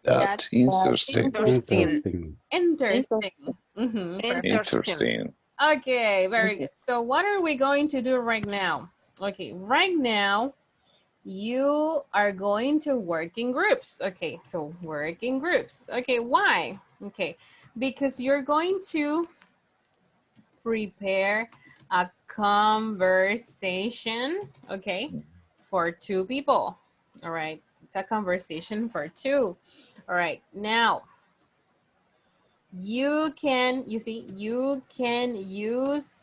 Speaker 3: That's interesting.
Speaker 17: Interesting.
Speaker 1: Interesting. Mm-hmm.
Speaker 3: Interesting.
Speaker 1: Okay, very good. So what are we going to do right now? Okay, right now, you are going to work in groups. Okay, so work in groups. Okay, why? Okay, because you're going to prepare a conversation, okay, for two people. All right. It's a conversation for two. All right. Now, you can use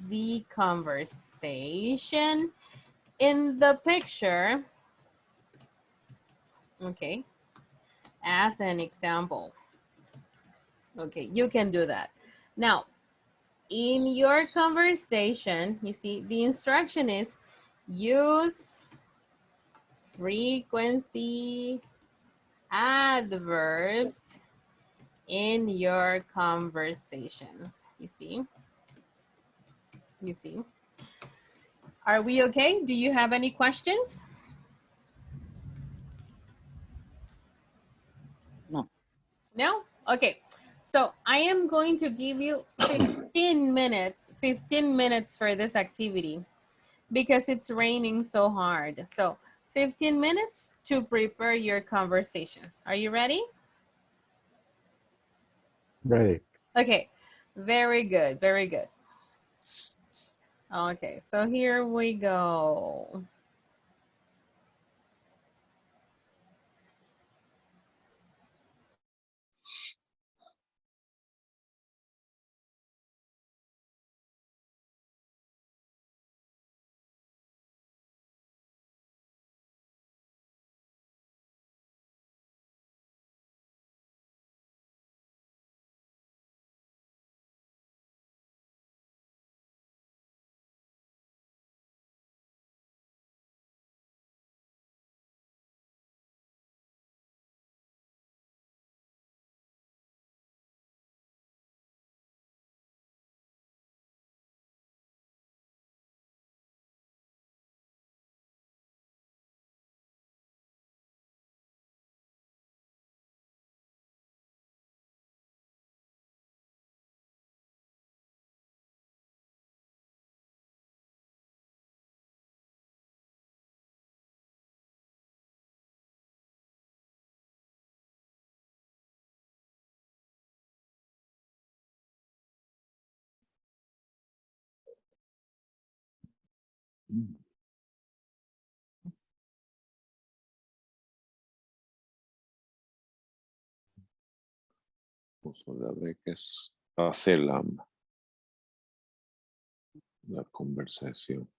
Speaker 1: the conversation in the picture, okay, as an example. Okay, you can do that. Now, in your conversation, you see, the instruction is use frequency adverbs in your conversations. You see? You see? Are we okay? Do you have any questions?
Speaker 4: No.
Speaker 1: No? Okay. So I am going to give you 15 minutes for this activity because it's raining so hard. So 15 minutes to prepare your conversations. Are you ready?
Speaker 6: Ready.
Speaker 1: Okay. Very good. Very good. Okay. So here we go.
Speaker 3: Que es hacer la conversación.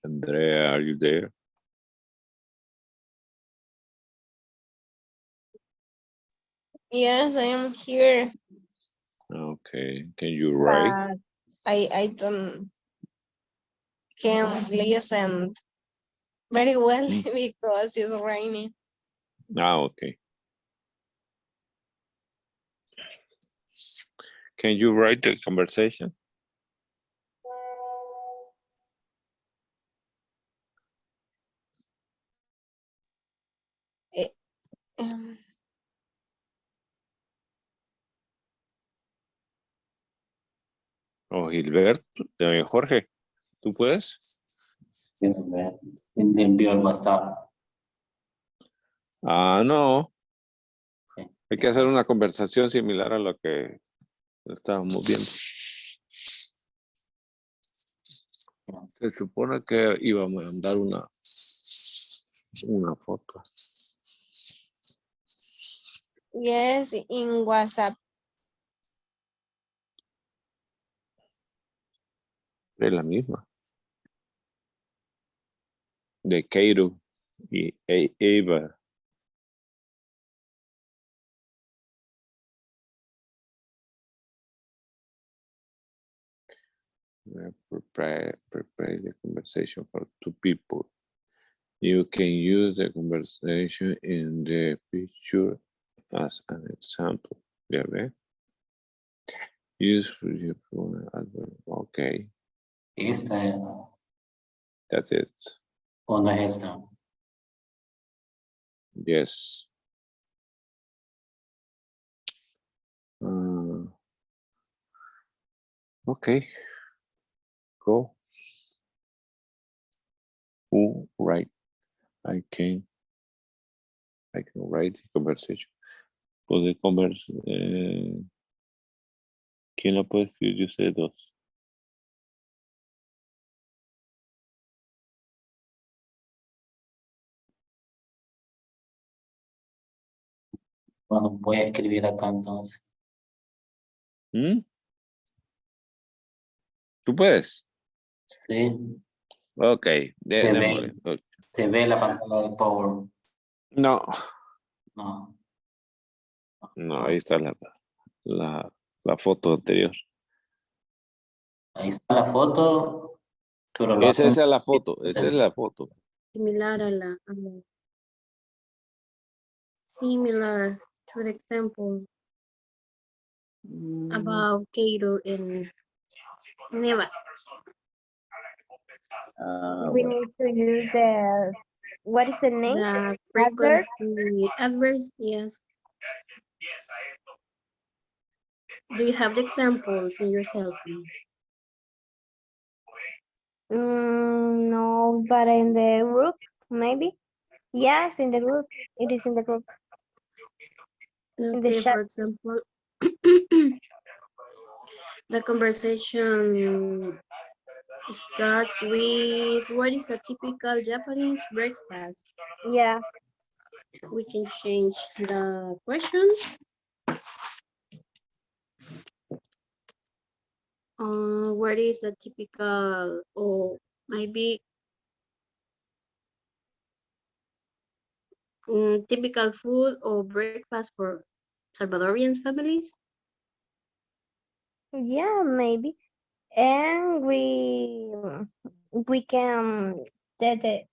Speaker 3: Andrea, are you there?
Speaker 5: Yes, I am here.
Speaker 3: Okay. Can you write?
Speaker 5: But I don't can listen very well because it's raining.
Speaker 3: Okay. Can you write the conversation?
Speaker 5: Um,
Speaker 3: O Gilberto, Jorge, ¿tú puedes?
Speaker 16: Envío el WhatsApp.
Speaker 3: No. Hay que hacer una conversación similar a lo que estábamos viendo. Se supone que íbamos a mandar una foto.
Speaker 5: yes, in WhatsApp.
Speaker 3: Es la misma. De Keiro y Eva. Prepare the conversation for two people. You can use the conversation in the picture as an example. ¿Ya ve? Use for your phone. Okay.
Speaker 16: Esta
Speaker 3: That's it.
Speaker 16: o no es esta.
Speaker 3: Yes. Okay. Go. Who right? I can write the conversation. Puede conversar. ¿Quién lo puede escribir de ustedes dos?
Speaker 16: Bueno, voy a escribir acá entonces.
Speaker 3: ¿Mm? ¿Tú puedes?
Speaker 16: Sí,
Speaker 3: Ok,
Speaker 16: se
Speaker 3: démosle.
Speaker 16: ve, se ve la pantalla de Power.
Speaker 3: No,
Speaker 16: No.
Speaker 3: no, ahí está la foto anterior.
Speaker 16: Ahí está la foto, pero lo
Speaker 3: Esa
Speaker 16: hacen.
Speaker 3: es la foto, esa es la foto.
Speaker 10: Similar similar to the example about Cairo and Neva.
Speaker 18: We need to use the, what is the name?
Speaker 10: The
Speaker 18: Adverb?
Speaker 10: frequency adverbs, yes. Do you have the examples in your cell phone?
Speaker 18: No, but in the group, maybe. Yes, in the group. It is in the group. In the
Speaker 10: Okay,
Speaker 18: chat.
Speaker 10: for example, the conversation starts with what is a typical Japanese breakfast?
Speaker 18: Yeah.
Speaker 10: We can change the question. What is the typical, or maybe typical food or breakfast for Salvadorian families?
Speaker 18: Yeah, maybe. And we can the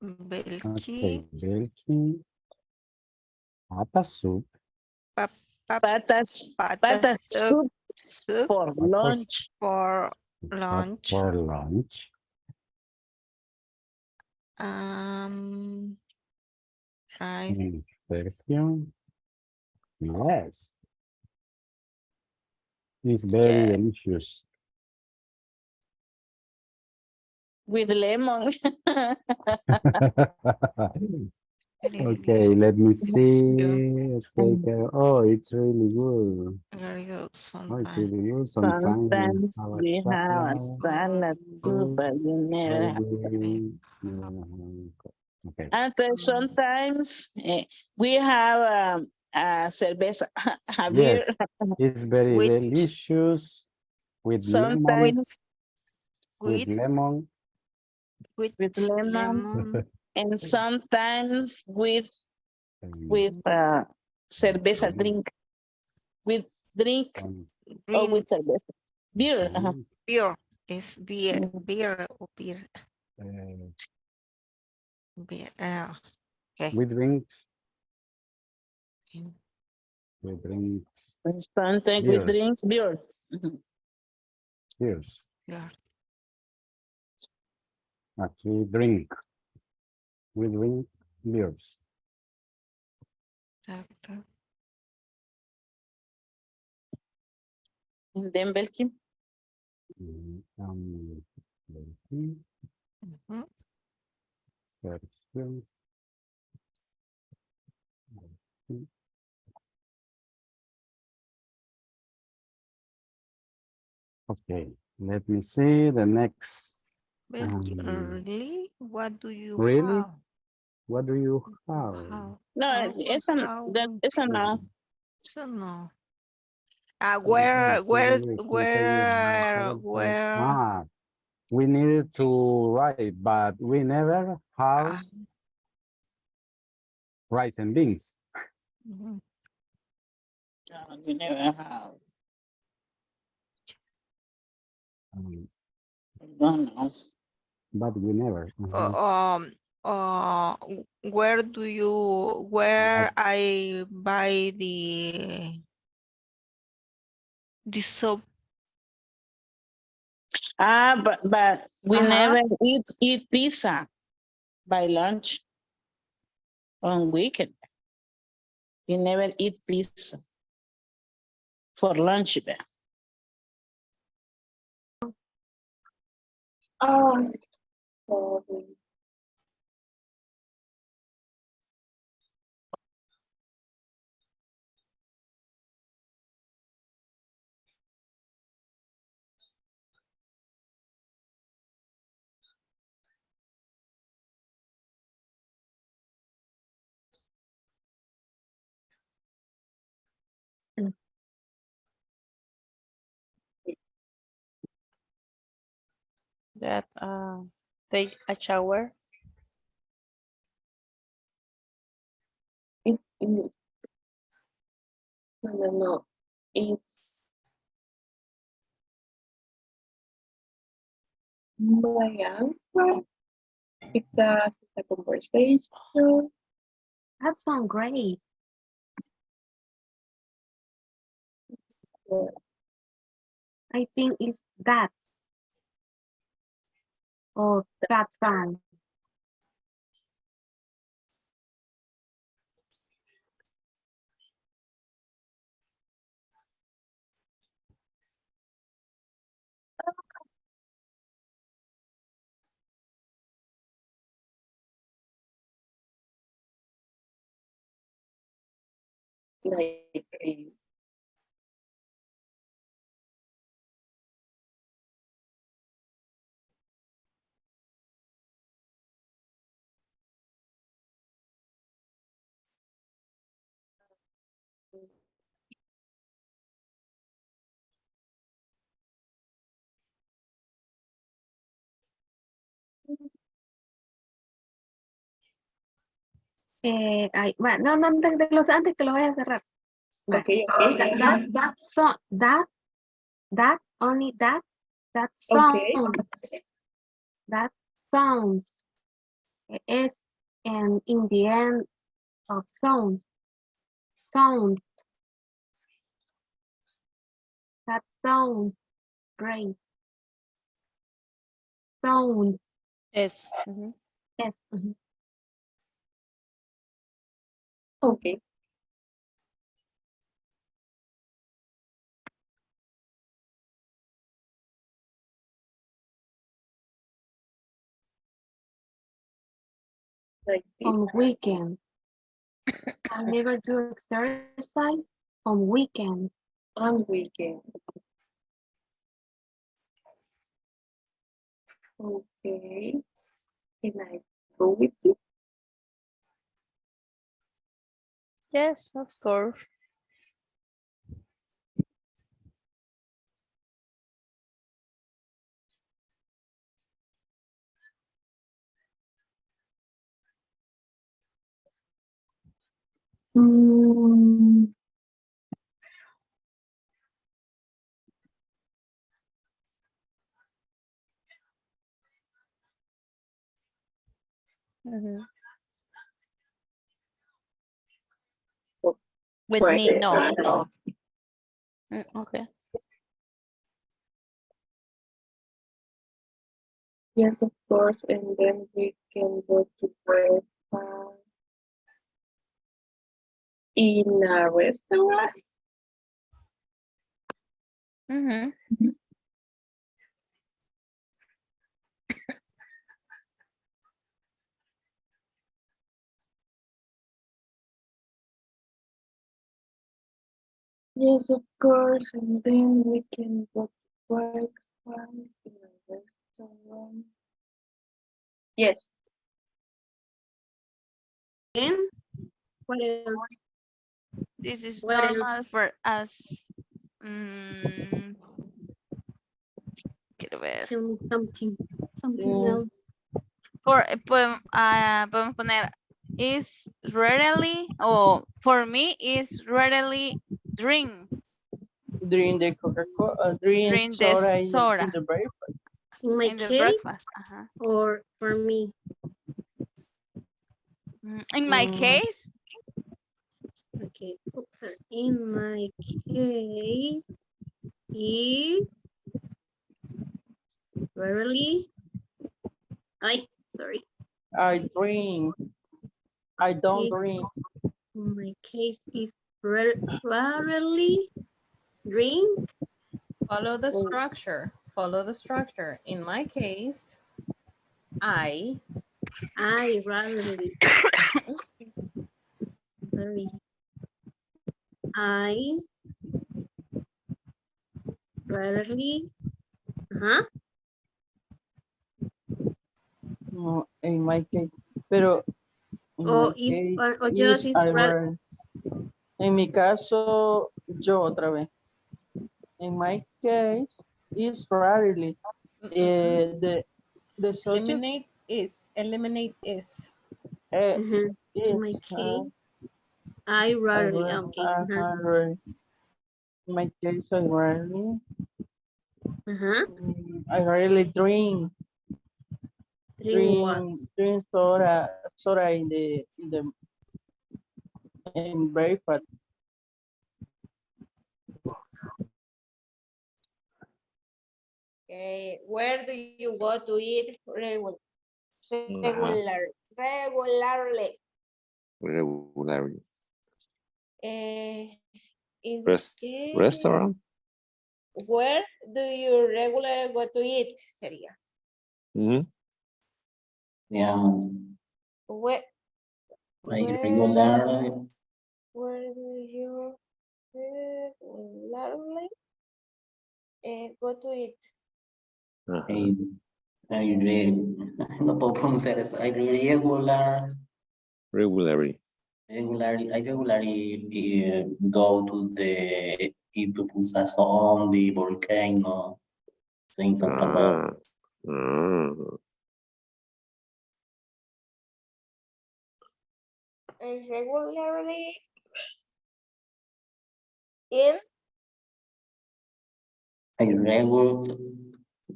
Speaker 11: Belki,
Speaker 6: Okay, Belki. Pata soup.
Speaker 9: Patas
Speaker 11: patas
Speaker 9: soup
Speaker 11: soup
Speaker 9: for
Speaker 6: Patas
Speaker 9: lunch.
Speaker 11: for
Speaker 6: But
Speaker 11: lunch.
Speaker 6: for lunch.
Speaker 11: Rice.
Speaker 6: Sergio. Yes. It's very
Speaker 11: Yeah.
Speaker 6: delicious.
Speaker 9: With lemon.
Speaker 6: Okay, let me see. Oh, it's really good.
Speaker 11: Very good
Speaker 6: Oh, it's
Speaker 11: sometimes.
Speaker 6: really good. Sometimes we
Speaker 9: Sometimes
Speaker 6: have a
Speaker 9: we have a
Speaker 6: salad.
Speaker 9: salad too,
Speaker 6: Soup,
Speaker 9: but we never have.
Speaker 6: Okay.
Speaker 9: And then sometimes we have a cerveza, a
Speaker 6: Yes,
Speaker 9: beer.
Speaker 6: it's very
Speaker 11: With
Speaker 6: delicious with lemon.
Speaker 9: Sometimes
Speaker 6: With
Speaker 11: with
Speaker 6: lemon.
Speaker 11: with
Speaker 9: with lemon,
Speaker 11: lemon.
Speaker 9: and sometimes with cerveza drink. With drink or with
Speaker 11: Drink
Speaker 9: cerveza. Beer.
Speaker 11: beer. Is beer.
Speaker 9: Mm.
Speaker 11: Beer or beer. Beer. Okay.
Speaker 6: With drinks. With drinks.
Speaker 9: And sometimes with
Speaker 6: Beers.
Speaker 9: drinks, beer. Mhm.
Speaker 6: Beers.
Speaker 11: Yeah.
Speaker 6: Actually, drink. We drink beers.
Speaker 11: Exacto.
Speaker 9: And then Belkin.
Speaker 6: Belkin.
Speaker 11: Ujú.
Speaker 6: Sergio. Okay, let me see the next.
Speaker 11: Really? What do you
Speaker 6: Really?
Speaker 11: have?
Speaker 6: What do you have?
Speaker 9: No, esa no.
Speaker 11: Eso no.
Speaker 6: We needed to write, but we never have rice and beans.
Speaker 11: Mhm.
Speaker 9: We never have. Don't know.
Speaker 6: but we never.
Speaker 11: Where do you, where I buy the soap?
Speaker 9: But we
Speaker 11: Uh-huh.
Speaker 9: never eat pizza by lunch on weekend. We never eat pizza for lunch.
Speaker 15: Oh, sorry.
Speaker 2: That take a shower.
Speaker 15: No, no, no. It's my answer because it's a conversation.
Speaker 10: That sounds great. I think it's that or that sound.
Speaker 15: Like
Speaker 10: Bueno, no, antes de antes que lo vaya a cerrar. Vale.
Speaker 15: okay.
Speaker 10: That only that
Speaker 15: Okay.
Speaker 10: sounds is and in the end of sounds that sounds great sound
Speaker 2: Yes.
Speaker 10: yes. Mhm.
Speaker 15: Okay. Like this.
Speaker 10: On weekend I never do exercise on weekend.
Speaker 15: On weekend. Okay. Can I go with you?
Speaker 2: Yes, of course.
Speaker 15: Mm,
Speaker 2: With
Speaker 15: Pues,
Speaker 2: me, no.
Speaker 15: no.
Speaker 2: Okay.
Speaker 15: Yes, of course. And then we can go to breakfast in a restaurant. Yes, of course. And then we can go to breakfast in a restaurant. Yes.
Speaker 8: And what else?
Speaker 11: This is
Speaker 8: What else?
Speaker 11: normal for us. Mm, quiero ver.
Speaker 8: Tell me something
Speaker 15: Mm.
Speaker 8: else.
Speaker 11: Podemos poner is rarely, o for me is rarely drink
Speaker 14: Drink the Coca-Cola, drink
Speaker 11: drink the
Speaker 14: soda in
Speaker 11: soda.
Speaker 14: the breakfast.
Speaker 18: In my
Speaker 11: in the
Speaker 18: case
Speaker 11: breakfast.
Speaker 18: or for me?
Speaker 11: In my case,
Speaker 18: Okay. Oops, sorry. In my case is rarely. Sorry.
Speaker 15: I drink. I don't
Speaker 18: It-
Speaker 15: drink.
Speaker 18: In my case is rarely drink.
Speaker 1: Follow the
Speaker 18: Oh.
Speaker 1: structure. Follow the structure. In my case, I
Speaker 18: rarely. Sorry. I rarely.
Speaker 15: No, in my case. Pero en
Speaker 18: O
Speaker 15: my
Speaker 18: is
Speaker 15: case
Speaker 18: or just
Speaker 15: is
Speaker 18: is
Speaker 15: I rarely. En mi caso, yo otra vez. In my case is rarely. The subject
Speaker 1: eliminate is. Eliminate is.
Speaker 18: In my
Speaker 15: is
Speaker 18: case, I rarely. Okay.
Speaker 15: rarely. In my case, I rarely. I rarely drink.
Speaker 18: Drink what?
Speaker 15: Drink soda in breakfast.
Speaker 5: Okay, where do you go to eat regularly?
Speaker 3: Regularly.
Speaker 5: In this case,
Speaker 3: Restaurant?
Speaker 5: where do you regularly go to eat? Sería.
Speaker 16: Yeah,
Speaker 5: Where,
Speaker 16: like
Speaker 5: where,
Speaker 16: regularly.
Speaker 5: where do you regularly go to eat?
Speaker 16: No puedo pronunciar eso. I
Speaker 3: Regularly.
Speaker 16: regularly go to the pupusas on the volcano, things like that.
Speaker 5: Regularly in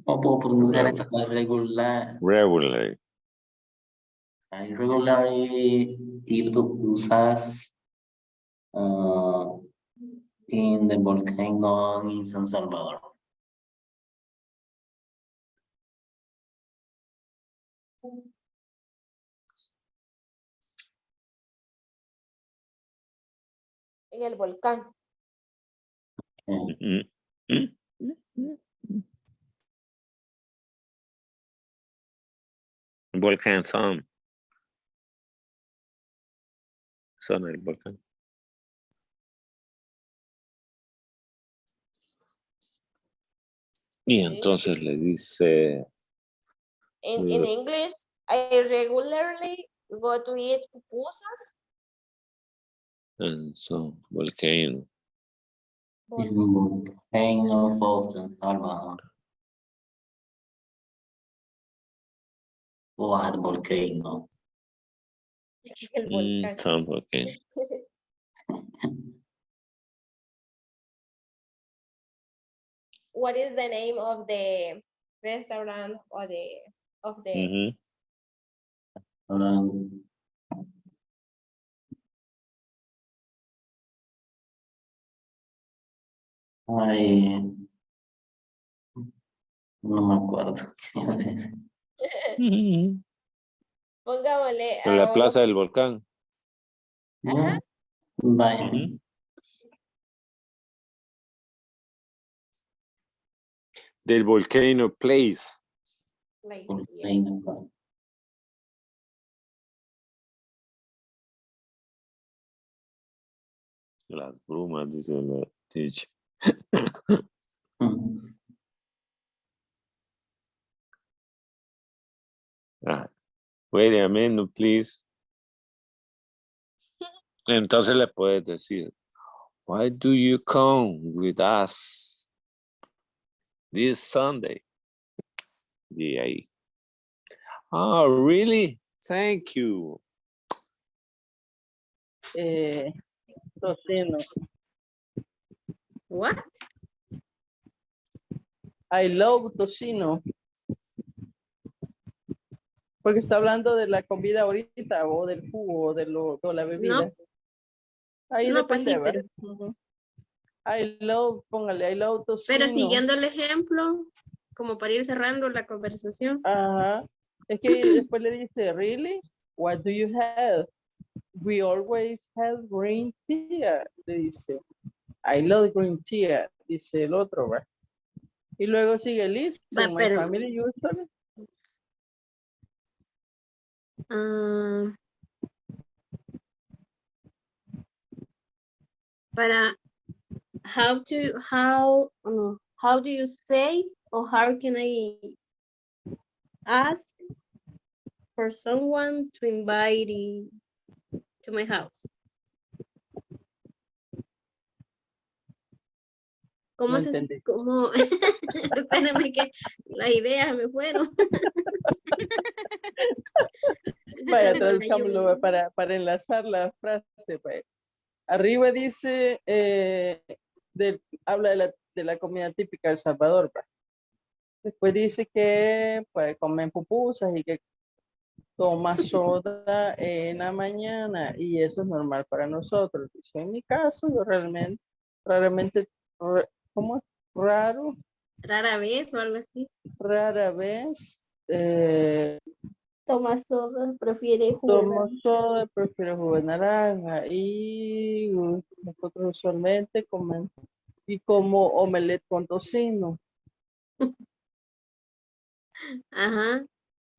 Speaker 16: No puedo pronunciar esa regular.
Speaker 3: Regularly.
Speaker 16: I regularly eat pupusas in the volcano in San Salvador.
Speaker 5: en el volcán.
Speaker 3: Volcán son. Son el volcán. Y entonces le dice.
Speaker 5: In English, I regularly go to eat pupusas.
Speaker 3: And so, volcano.
Speaker 16: In volcano falls in Salvador. What volcano?
Speaker 5: El volcán.
Speaker 3: Some volcano.
Speaker 5: What is the name of the restaurant or of the
Speaker 16: Ay, no me acuerdo.
Speaker 5: Pongámosle
Speaker 3: En la
Speaker 5: a
Speaker 3: plaza del volcán.
Speaker 5: Ajá.
Speaker 16: Vaya.
Speaker 3: Del volcano place. Las brumas, dice la teacher. Wait a minute, please. Entonces le puedes decir, why do you come with us this Sunday? De ahí. Oh, really? Thank you.
Speaker 15: Tocino.
Speaker 18: What?
Speaker 15: I love tocino. Porque está hablando de la comida ahorita, o del jugo, o de la bebida.
Speaker 10: No,
Speaker 15: Ahí
Speaker 10: no, pues sí,
Speaker 15: depende, ¿verdad?
Speaker 10: pero,
Speaker 15: Ujú. I love, póngale, I love
Speaker 10: pero
Speaker 15: tocino.
Speaker 10: siguiendo el ejemplo, como para ir cerrando la conversación.
Speaker 15: Ajá. Es que después le dice, really? What do you have? We always have green tea. Le dice, I love green tea. Dice el otro, ¿verdad? Y luego sigue, listen, my
Speaker 10: Pero
Speaker 15: family usually.
Speaker 10: ah, para how do you say or how can I ask for someone to invite to my house?
Speaker 15: No
Speaker 10: ¿Cómo
Speaker 15: entendí.
Speaker 10: cómo? Espérame que las ideas me fueron.
Speaker 15: Vaya,
Speaker 10: Ayúdame.
Speaker 15: traduzcámoslo para enlazar la frase. Pues. Arriba dice, habla de la comida típica de El Salvador. Pues. Después dice que pues, comen pupusas y que toma soda en la mañana y eso es normal para nosotros. Dice, en mi caso, yo raramente, ¿cómo es?
Speaker 10: Rara vez o algo así.
Speaker 15: Rara vez.
Speaker 10: Toma soda, prefiere jugo de
Speaker 15: Tomo
Speaker 10: naranja.
Speaker 15: soda, prefiero jugo de naranja y nosotros usualmente como omelette con tocino.
Speaker 10: Ajá.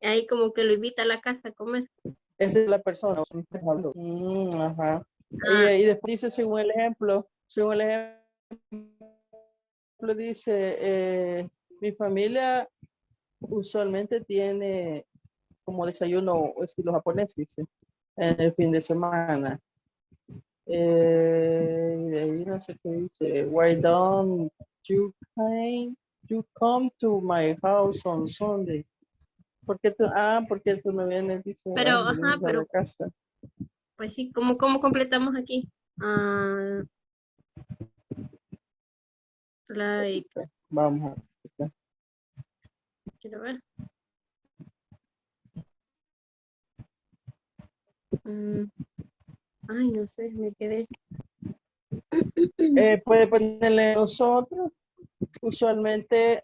Speaker 10: Ahí como que lo invita a la casa a comer.
Speaker 15: Esa es la persona. Ajá.
Speaker 10: Ah,
Speaker 15: Y después dice, según el ejemplo, dice, mi familia usualmente tiene como desayuno estilo japonés, dice, en el fin de semana. Y de ahí no sé qué dice. Why don't you come to my house on Sunday? Porque tú no vienes, dice,
Speaker 10: pero,
Speaker 15: a
Speaker 10: ajá,
Speaker 15: la
Speaker 10: pero
Speaker 15: casa.
Speaker 10: pues sí, ¿cómo completamos aquí? Ah, like,
Speaker 15: Vamos a ver.
Speaker 10: quiero ver. Ay, no sé, me quedé.
Speaker 15: Puede ponerle nosotros. Usualmente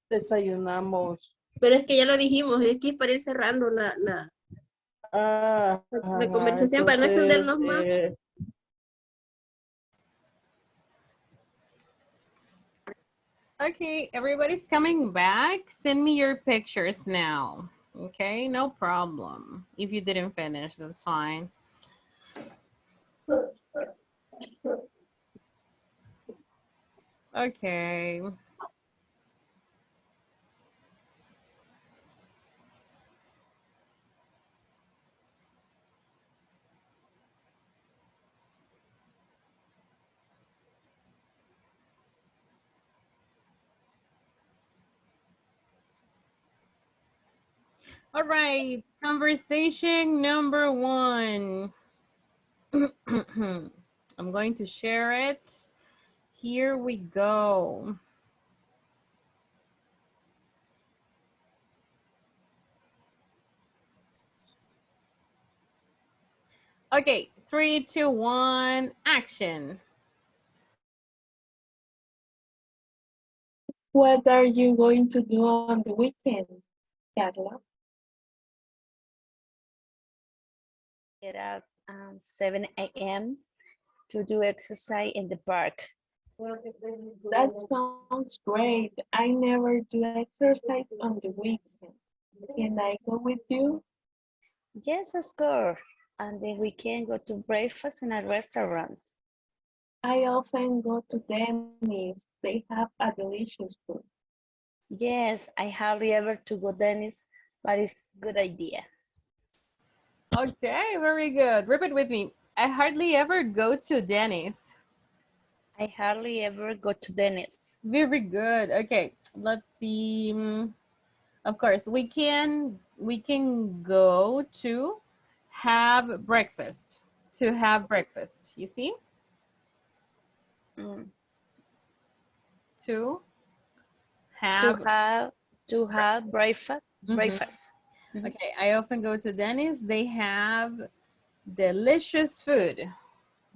Speaker 15: desayunamos.
Speaker 10: Pero es que ya lo dijimos, es que es para ir cerrando la conversación, para no
Speaker 15: Entonces,
Speaker 10: extendernos más.
Speaker 1: Okay, everybody's coming back. Send me your pictures now. Okay, no problem. If you didn't finish, that's fine. Okay. All right, conversation number 1. I'm going to share it. Here we go. Okay, 3, 2, 1, action.
Speaker 14: What are you going to do on the weekend, Carla?
Speaker 2: Get up 7 a.m. to do exercise in the park.
Speaker 14: That sounds great. I never do exercise on the weekend. Can I go with you?
Speaker 2: Yes, of course. And then we can go to breakfast in a restaurant.
Speaker 14: I often go to Denny's. They have a delicious food.
Speaker 2: Yes, I hardly ever to go Denny's, but it's a good idea.
Speaker 1: Okay, very good. Repeat with me. I hardly ever go to Denny's.
Speaker 2: I hardly ever go to Denny's.
Speaker 1: Very good. Okay, let's see. Of course, we can go to have breakfast. To have breakfast. You see? To have
Speaker 2: To have breakfast.
Speaker 1: Mhm.
Speaker 2: Breakfast.
Speaker 1: Okay, I often go to Denny's. They have delicious food.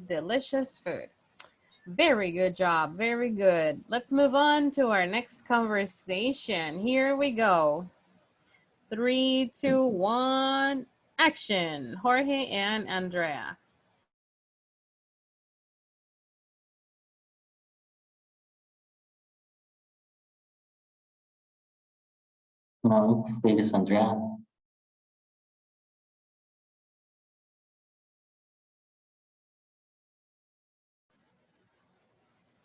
Speaker 1: Delicious food. Very good job. Very good. Let's move on to our next conversation. Here we go. 3, 2, 1, action. Jorge and Andrea.
Speaker 16: No, please, Andrea.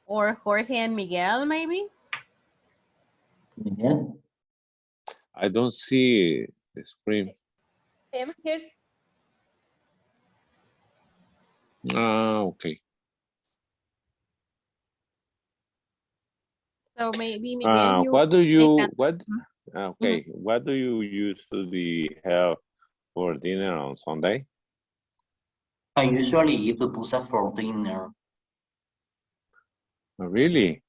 Speaker 1: Or Jorge and Miguel, maybe?
Speaker 16: Miguel?
Speaker 3: I don't see the screen.
Speaker 5: Him here.
Speaker 3: Ah, okay.
Speaker 1: So maybe Miguel, you
Speaker 3: What do
Speaker 1: take
Speaker 3: you,
Speaker 1: that.
Speaker 3: what, okay, what do you usually have for dinner on Sunday?
Speaker 16: I usually eat pupusas for dinner.
Speaker 3: Really?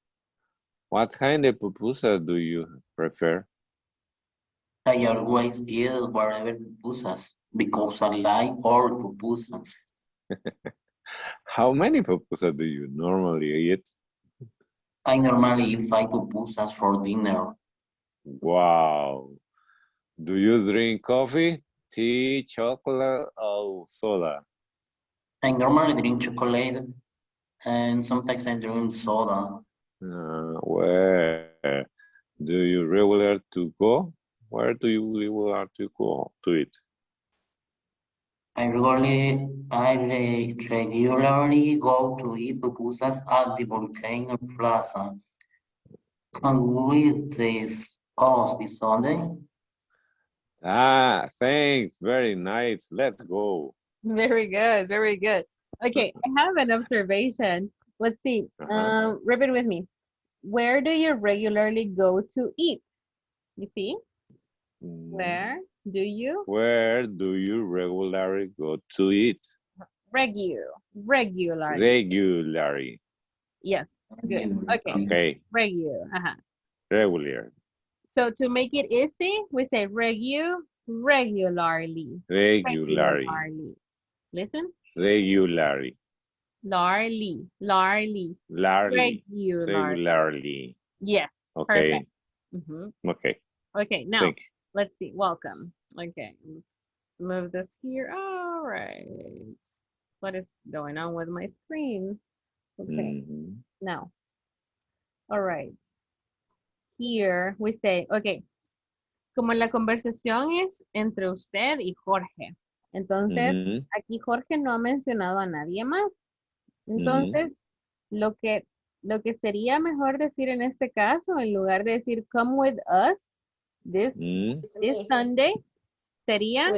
Speaker 3: What kind of pupusa do you prefer?
Speaker 16: I always eat whatever pupusas because I like all pupusas.
Speaker 3: How many pupusa do you normally eat?
Speaker 16: I normally eat 5 pupusas for dinner.
Speaker 3: Wow. Do you drink coffee, tea, chocolate, or soda?
Speaker 16: I normally drink chocolate and sometimes I drink soda.
Speaker 3: Where do you regular to go? Where do you regular to go to eat?
Speaker 16: I regularly go to eat pupusas at the Volcano Plaza. Can we discuss this Sunday?
Speaker 3: Ah, thanks. Very nice. Let's go.
Speaker 1: Very good. Very good. Okay, I have an observation. Let's see. Repeat with me. Where do you regularly go to eat? You see? Where do you?
Speaker 3: Where do you regularly go to eat?
Speaker 1: Regularly.
Speaker 3: Regularly.
Speaker 1: Yes, good. Okay.
Speaker 3: Okay.
Speaker 1: Regular.
Speaker 3: Regular.
Speaker 1: So to make it easy, we say regularly.
Speaker 3: Regularly.
Speaker 1: Listen.
Speaker 3: Regularly.
Speaker 1: Larly.
Speaker 3: Larly. Regularly.
Speaker 1: Yes.
Speaker 3: Okay.
Speaker 1: Perfect.
Speaker 3: Okay.
Speaker 1: Okay, now
Speaker 3: Thank you.
Speaker 1: let's see. Welcome. Okay, let's move this here. All right. What is going on with my screen? Okay, now. All right. Here we say, okay, como la conversación es entre usted y Jorge. Entonces, aquí Jorge no ha mencionado a nadie más. Entonces, lo que sería mejor decir en este caso, en lugar de decir come with us, this Sunday, sería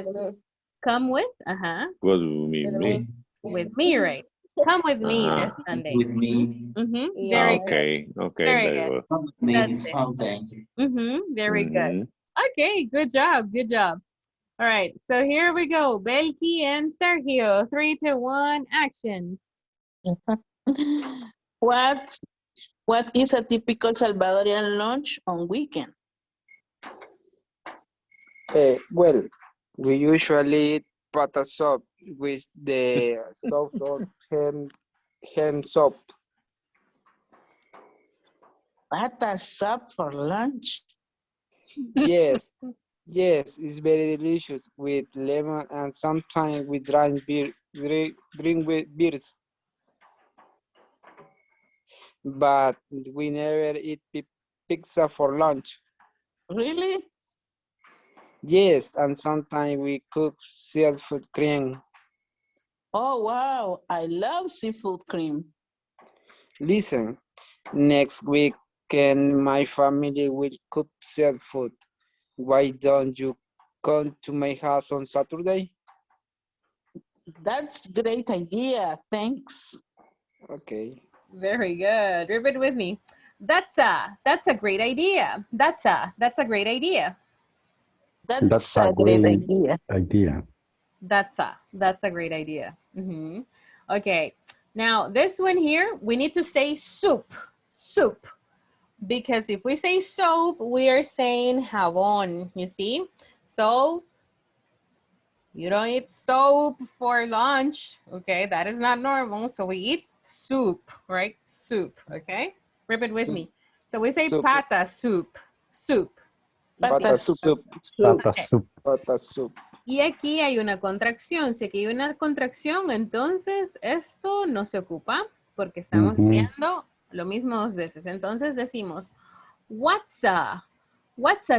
Speaker 1: come with, with me, right? Come with me this Sunday.
Speaker 16: With me.
Speaker 1: Very good.
Speaker 3: Okay,
Speaker 1: Very
Speaker 3: very
Speaker 1: good.
Speaker 3: good.
Speaker 16: Maybe
Speaker 1: That's it.
Speaker 16: Sunday.
Speaker 1: Very good. Okay, good job, good job. All right, so here we go. Belki and Sergio, 3, 2, 1, action.
Speaker 9: What is a typical Salvadorian lunch on weekend?
Speaker 13: Well, we usually eat pata soup with the sauce of ham soup.
Speaker 9: Pata soup for lunch?
Speaker 13: Yes, yes, it's very delicious with lemon and sometimes we drink with beers. But we never eat pizza for lunch.
Speaker 9: Really?
Speaker 13: Yes, and sometimes we cook seafood cream.
Speaker 9: Oh, wow. I love seafood cream.
Speaker 13: Listen, next weekend my family will cook seafood. Why don't you come to my house on Saturday?
Speaker 9: That's a great idea. Thanks.
Speaker 13: Okay.
Speaker 1: Very good. Repeat with me. That's a great idea. That's a great idea.
Speaker 6: That's a great idea.
Speaker 1: That's a great idea. Okay. Now this one here, we need to say soup. Soup. Because if we say soap, we are saying jabón, you see? So You don't eat soap for lunch. Okay, that is not normal. So we eat soup, right? Soup, okay? Repeat with me. So we say
Speaker 13: Soup.
Speaker 1: pata soup. Soup. You see?
Speaker 13: Pata soup.
Speaker 6: Pata
Speaker 1: Okay.
Speaker 6: soup.
Speaker 13: Pata soup.
Speaker 1: Y aquí hay una contracción. Si aquí hay una contracción, entonces esto no se ocupa porque estamos diciendo lo mismo dos veces. Entonces decimos, what's a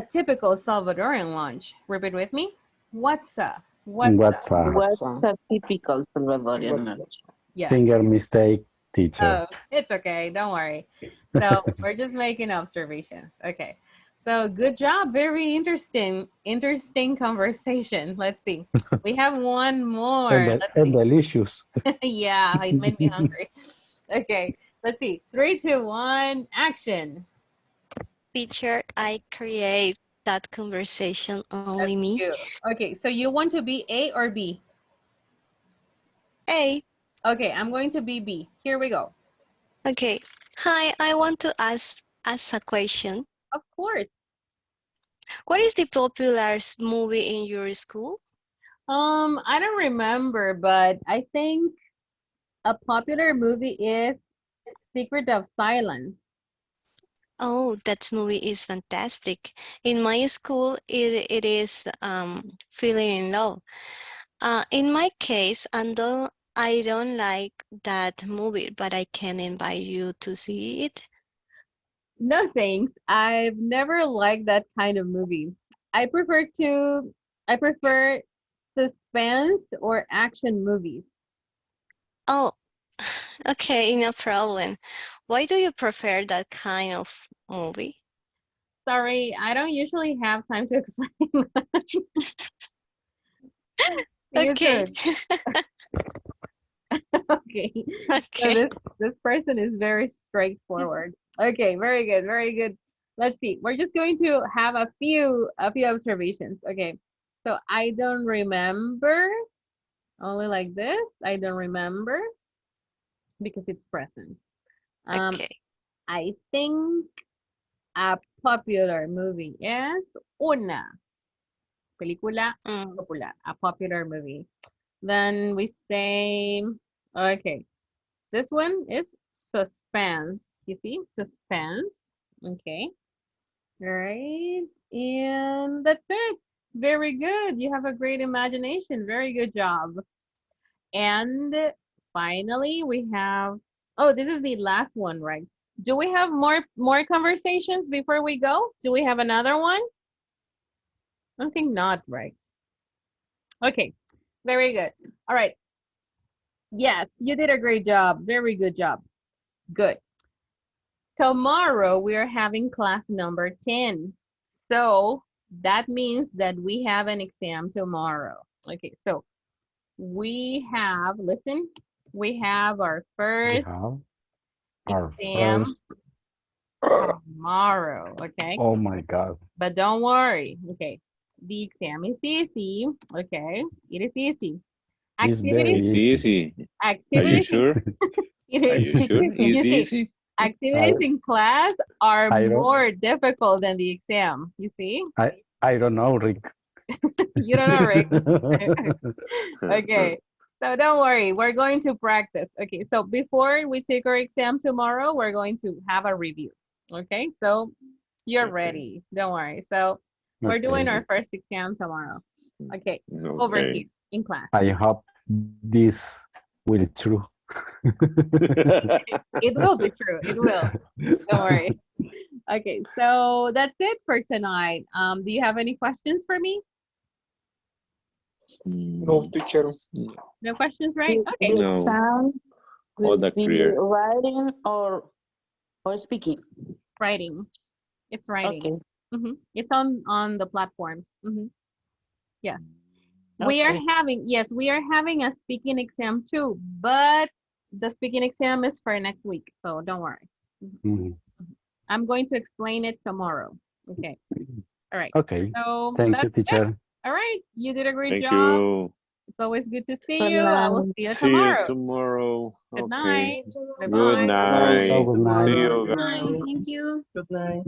Speaker 1: typical Salvadorian lunch? Repeat with me. What's a
Speaker 9: What's a typical Salvadorian lunch?
Speaker 1: Yes.
Speaker 6: Finger mistake, teacher.
Speaker 1: Oh, it's okay. Don't worry. So we're just making observations. Okay. So good job. Very interesting conversation. Let's see. We have one more.
Speaker 6: And delicious.
Speaker 1: Yeah, it made me hungry. Okay. Let's see. 3, 2, 1, action.
Speaker 17: Teacher, I create that conversation only me.
Speaker 1: You. Okay, so you want to be A or B?
Speaker 17: A.
Speaker 1: Okay, I'm going to be B. Here we go.
Speaker 17: Okay. Hi, I want to ask a question.
Speaker 1: Of course.
Speaker 17: What is the popular movie in your school?
Speaker 1: I don't remember, but I think a popular movie is Secret of Silence.
Speaker 17: Oh, that movie is fantastic. In my school, it is Feeling in Love. In my case, I don't like that movie, but I can invite you to see it.
Speaker 1: No thanks. I've never liked that kind of movie. I prefer suspense or action movies.
Speaker 17: Oh, okay, no problem. Why do you prefer that kind of movie?
Speaker 1: Sorry, I don't usually have time to explain that. You
Speaker 17: Okay.
Speaker 1: could. Okay. So this person is very straightforward. Okay, very good, very good. Let's see. We're just going to have a few observations. Okay. So I don't remember. Only like this. I don't remember because it's present.
Speaker 17: Okay.
Speaker 1: I think a popular movie is una película popular, a popular movie. Then we say, okay, this one is suspense. You see, suspense. Okay. All right. And that's it. Very good. You have a great imagination. Very good job. And finally, we have, oh, this is the last one, right? Do we have more conversations before we go? Do we have another one? I think not, right? Okay, very good. All right. Yes, you did a great job. Very good job. Good. Tomorrow we are having class number 10. So that means that we have an exam tomorrow. Okay, so we have, listen, we have our first exam tomorrow, okay?
Speaker 6: Oh my God.
Speaker 1: But don't worry, okay? The exam is easy, okay? It is easy.
Speaker 6: It's very
Speaker 3: It's easy. Are you
Speaker 1: Activities.
Speaker 3: sure?
Speaker 1: It
Speaker 3: Are
Speaker 1: is.
Speaker 3: you sure? It's
Speaker 1: You see,
Speaker 3: easy.
Speaker 1: activities in class are
Speaker 6: I don't-
Speaker 1: more difficult than the exam, you see?
Speaker 6: I don't know, Rick.
Speaker 1: You don't know, Rick. Okay, so don't worry, we're going to practice. Okay, so before we take our exam tomorrow, we're going to have a review. Okay, so you're ready, don't worry. So we're doing our first exam tomorrow. Okay, over
Speaker 3: Okay.
Speaker 1: here in class.
Speaker 6: I hope this will true.
Speaker 1: It will be true, it will. Don't worry. Okay, so that's it for tonight. Do you have any questions for me?
Speaker 13: No, teacher.
Speaker 1: No questions, right? Okay.
Speaker 6: No.
Speaker 9: Sound
Speaker 3: All that
Speaker 9: be
Speaker 3: clear.
Speaker 9: writing or speaking.
Speaker 1: Writing. It's writing.
Speaker 9: Okay.
Speaker 1: It's on the platform. Yes. We are having, yes, we are having a speaking exam too, but the speaking exam is for next week, so don't worry. I'm going to explain it tomorrow. Okay. All right.
Speaker 6: Okay.
Speaker 1: So
Speaker 6: Thank you,
Speaker 1: that's it.
Speaker 6: teacher.
Speaker 1: All right. You did a great
Speaker 3: Thank
Speaker 1: job.
Speaker 3: you.
Speaker 1: It's always good to see you. I will see you
Speaker 3: See you
Speaker 1: tomorrow.
Speaker 3: tomorrow.
Speaker 1: Good
Speaker 3: Okay.
Speaker 1: night.
Speaker 3: Good
Speaker 1: Bye-bye.
Speaker 3: night.
Speaker 6: Good night.
Speaker 3: See you
Speaker 10: Good
Speaker 3: guys.
Speaker 10: night. Thank you.
Speaker 15: Good night.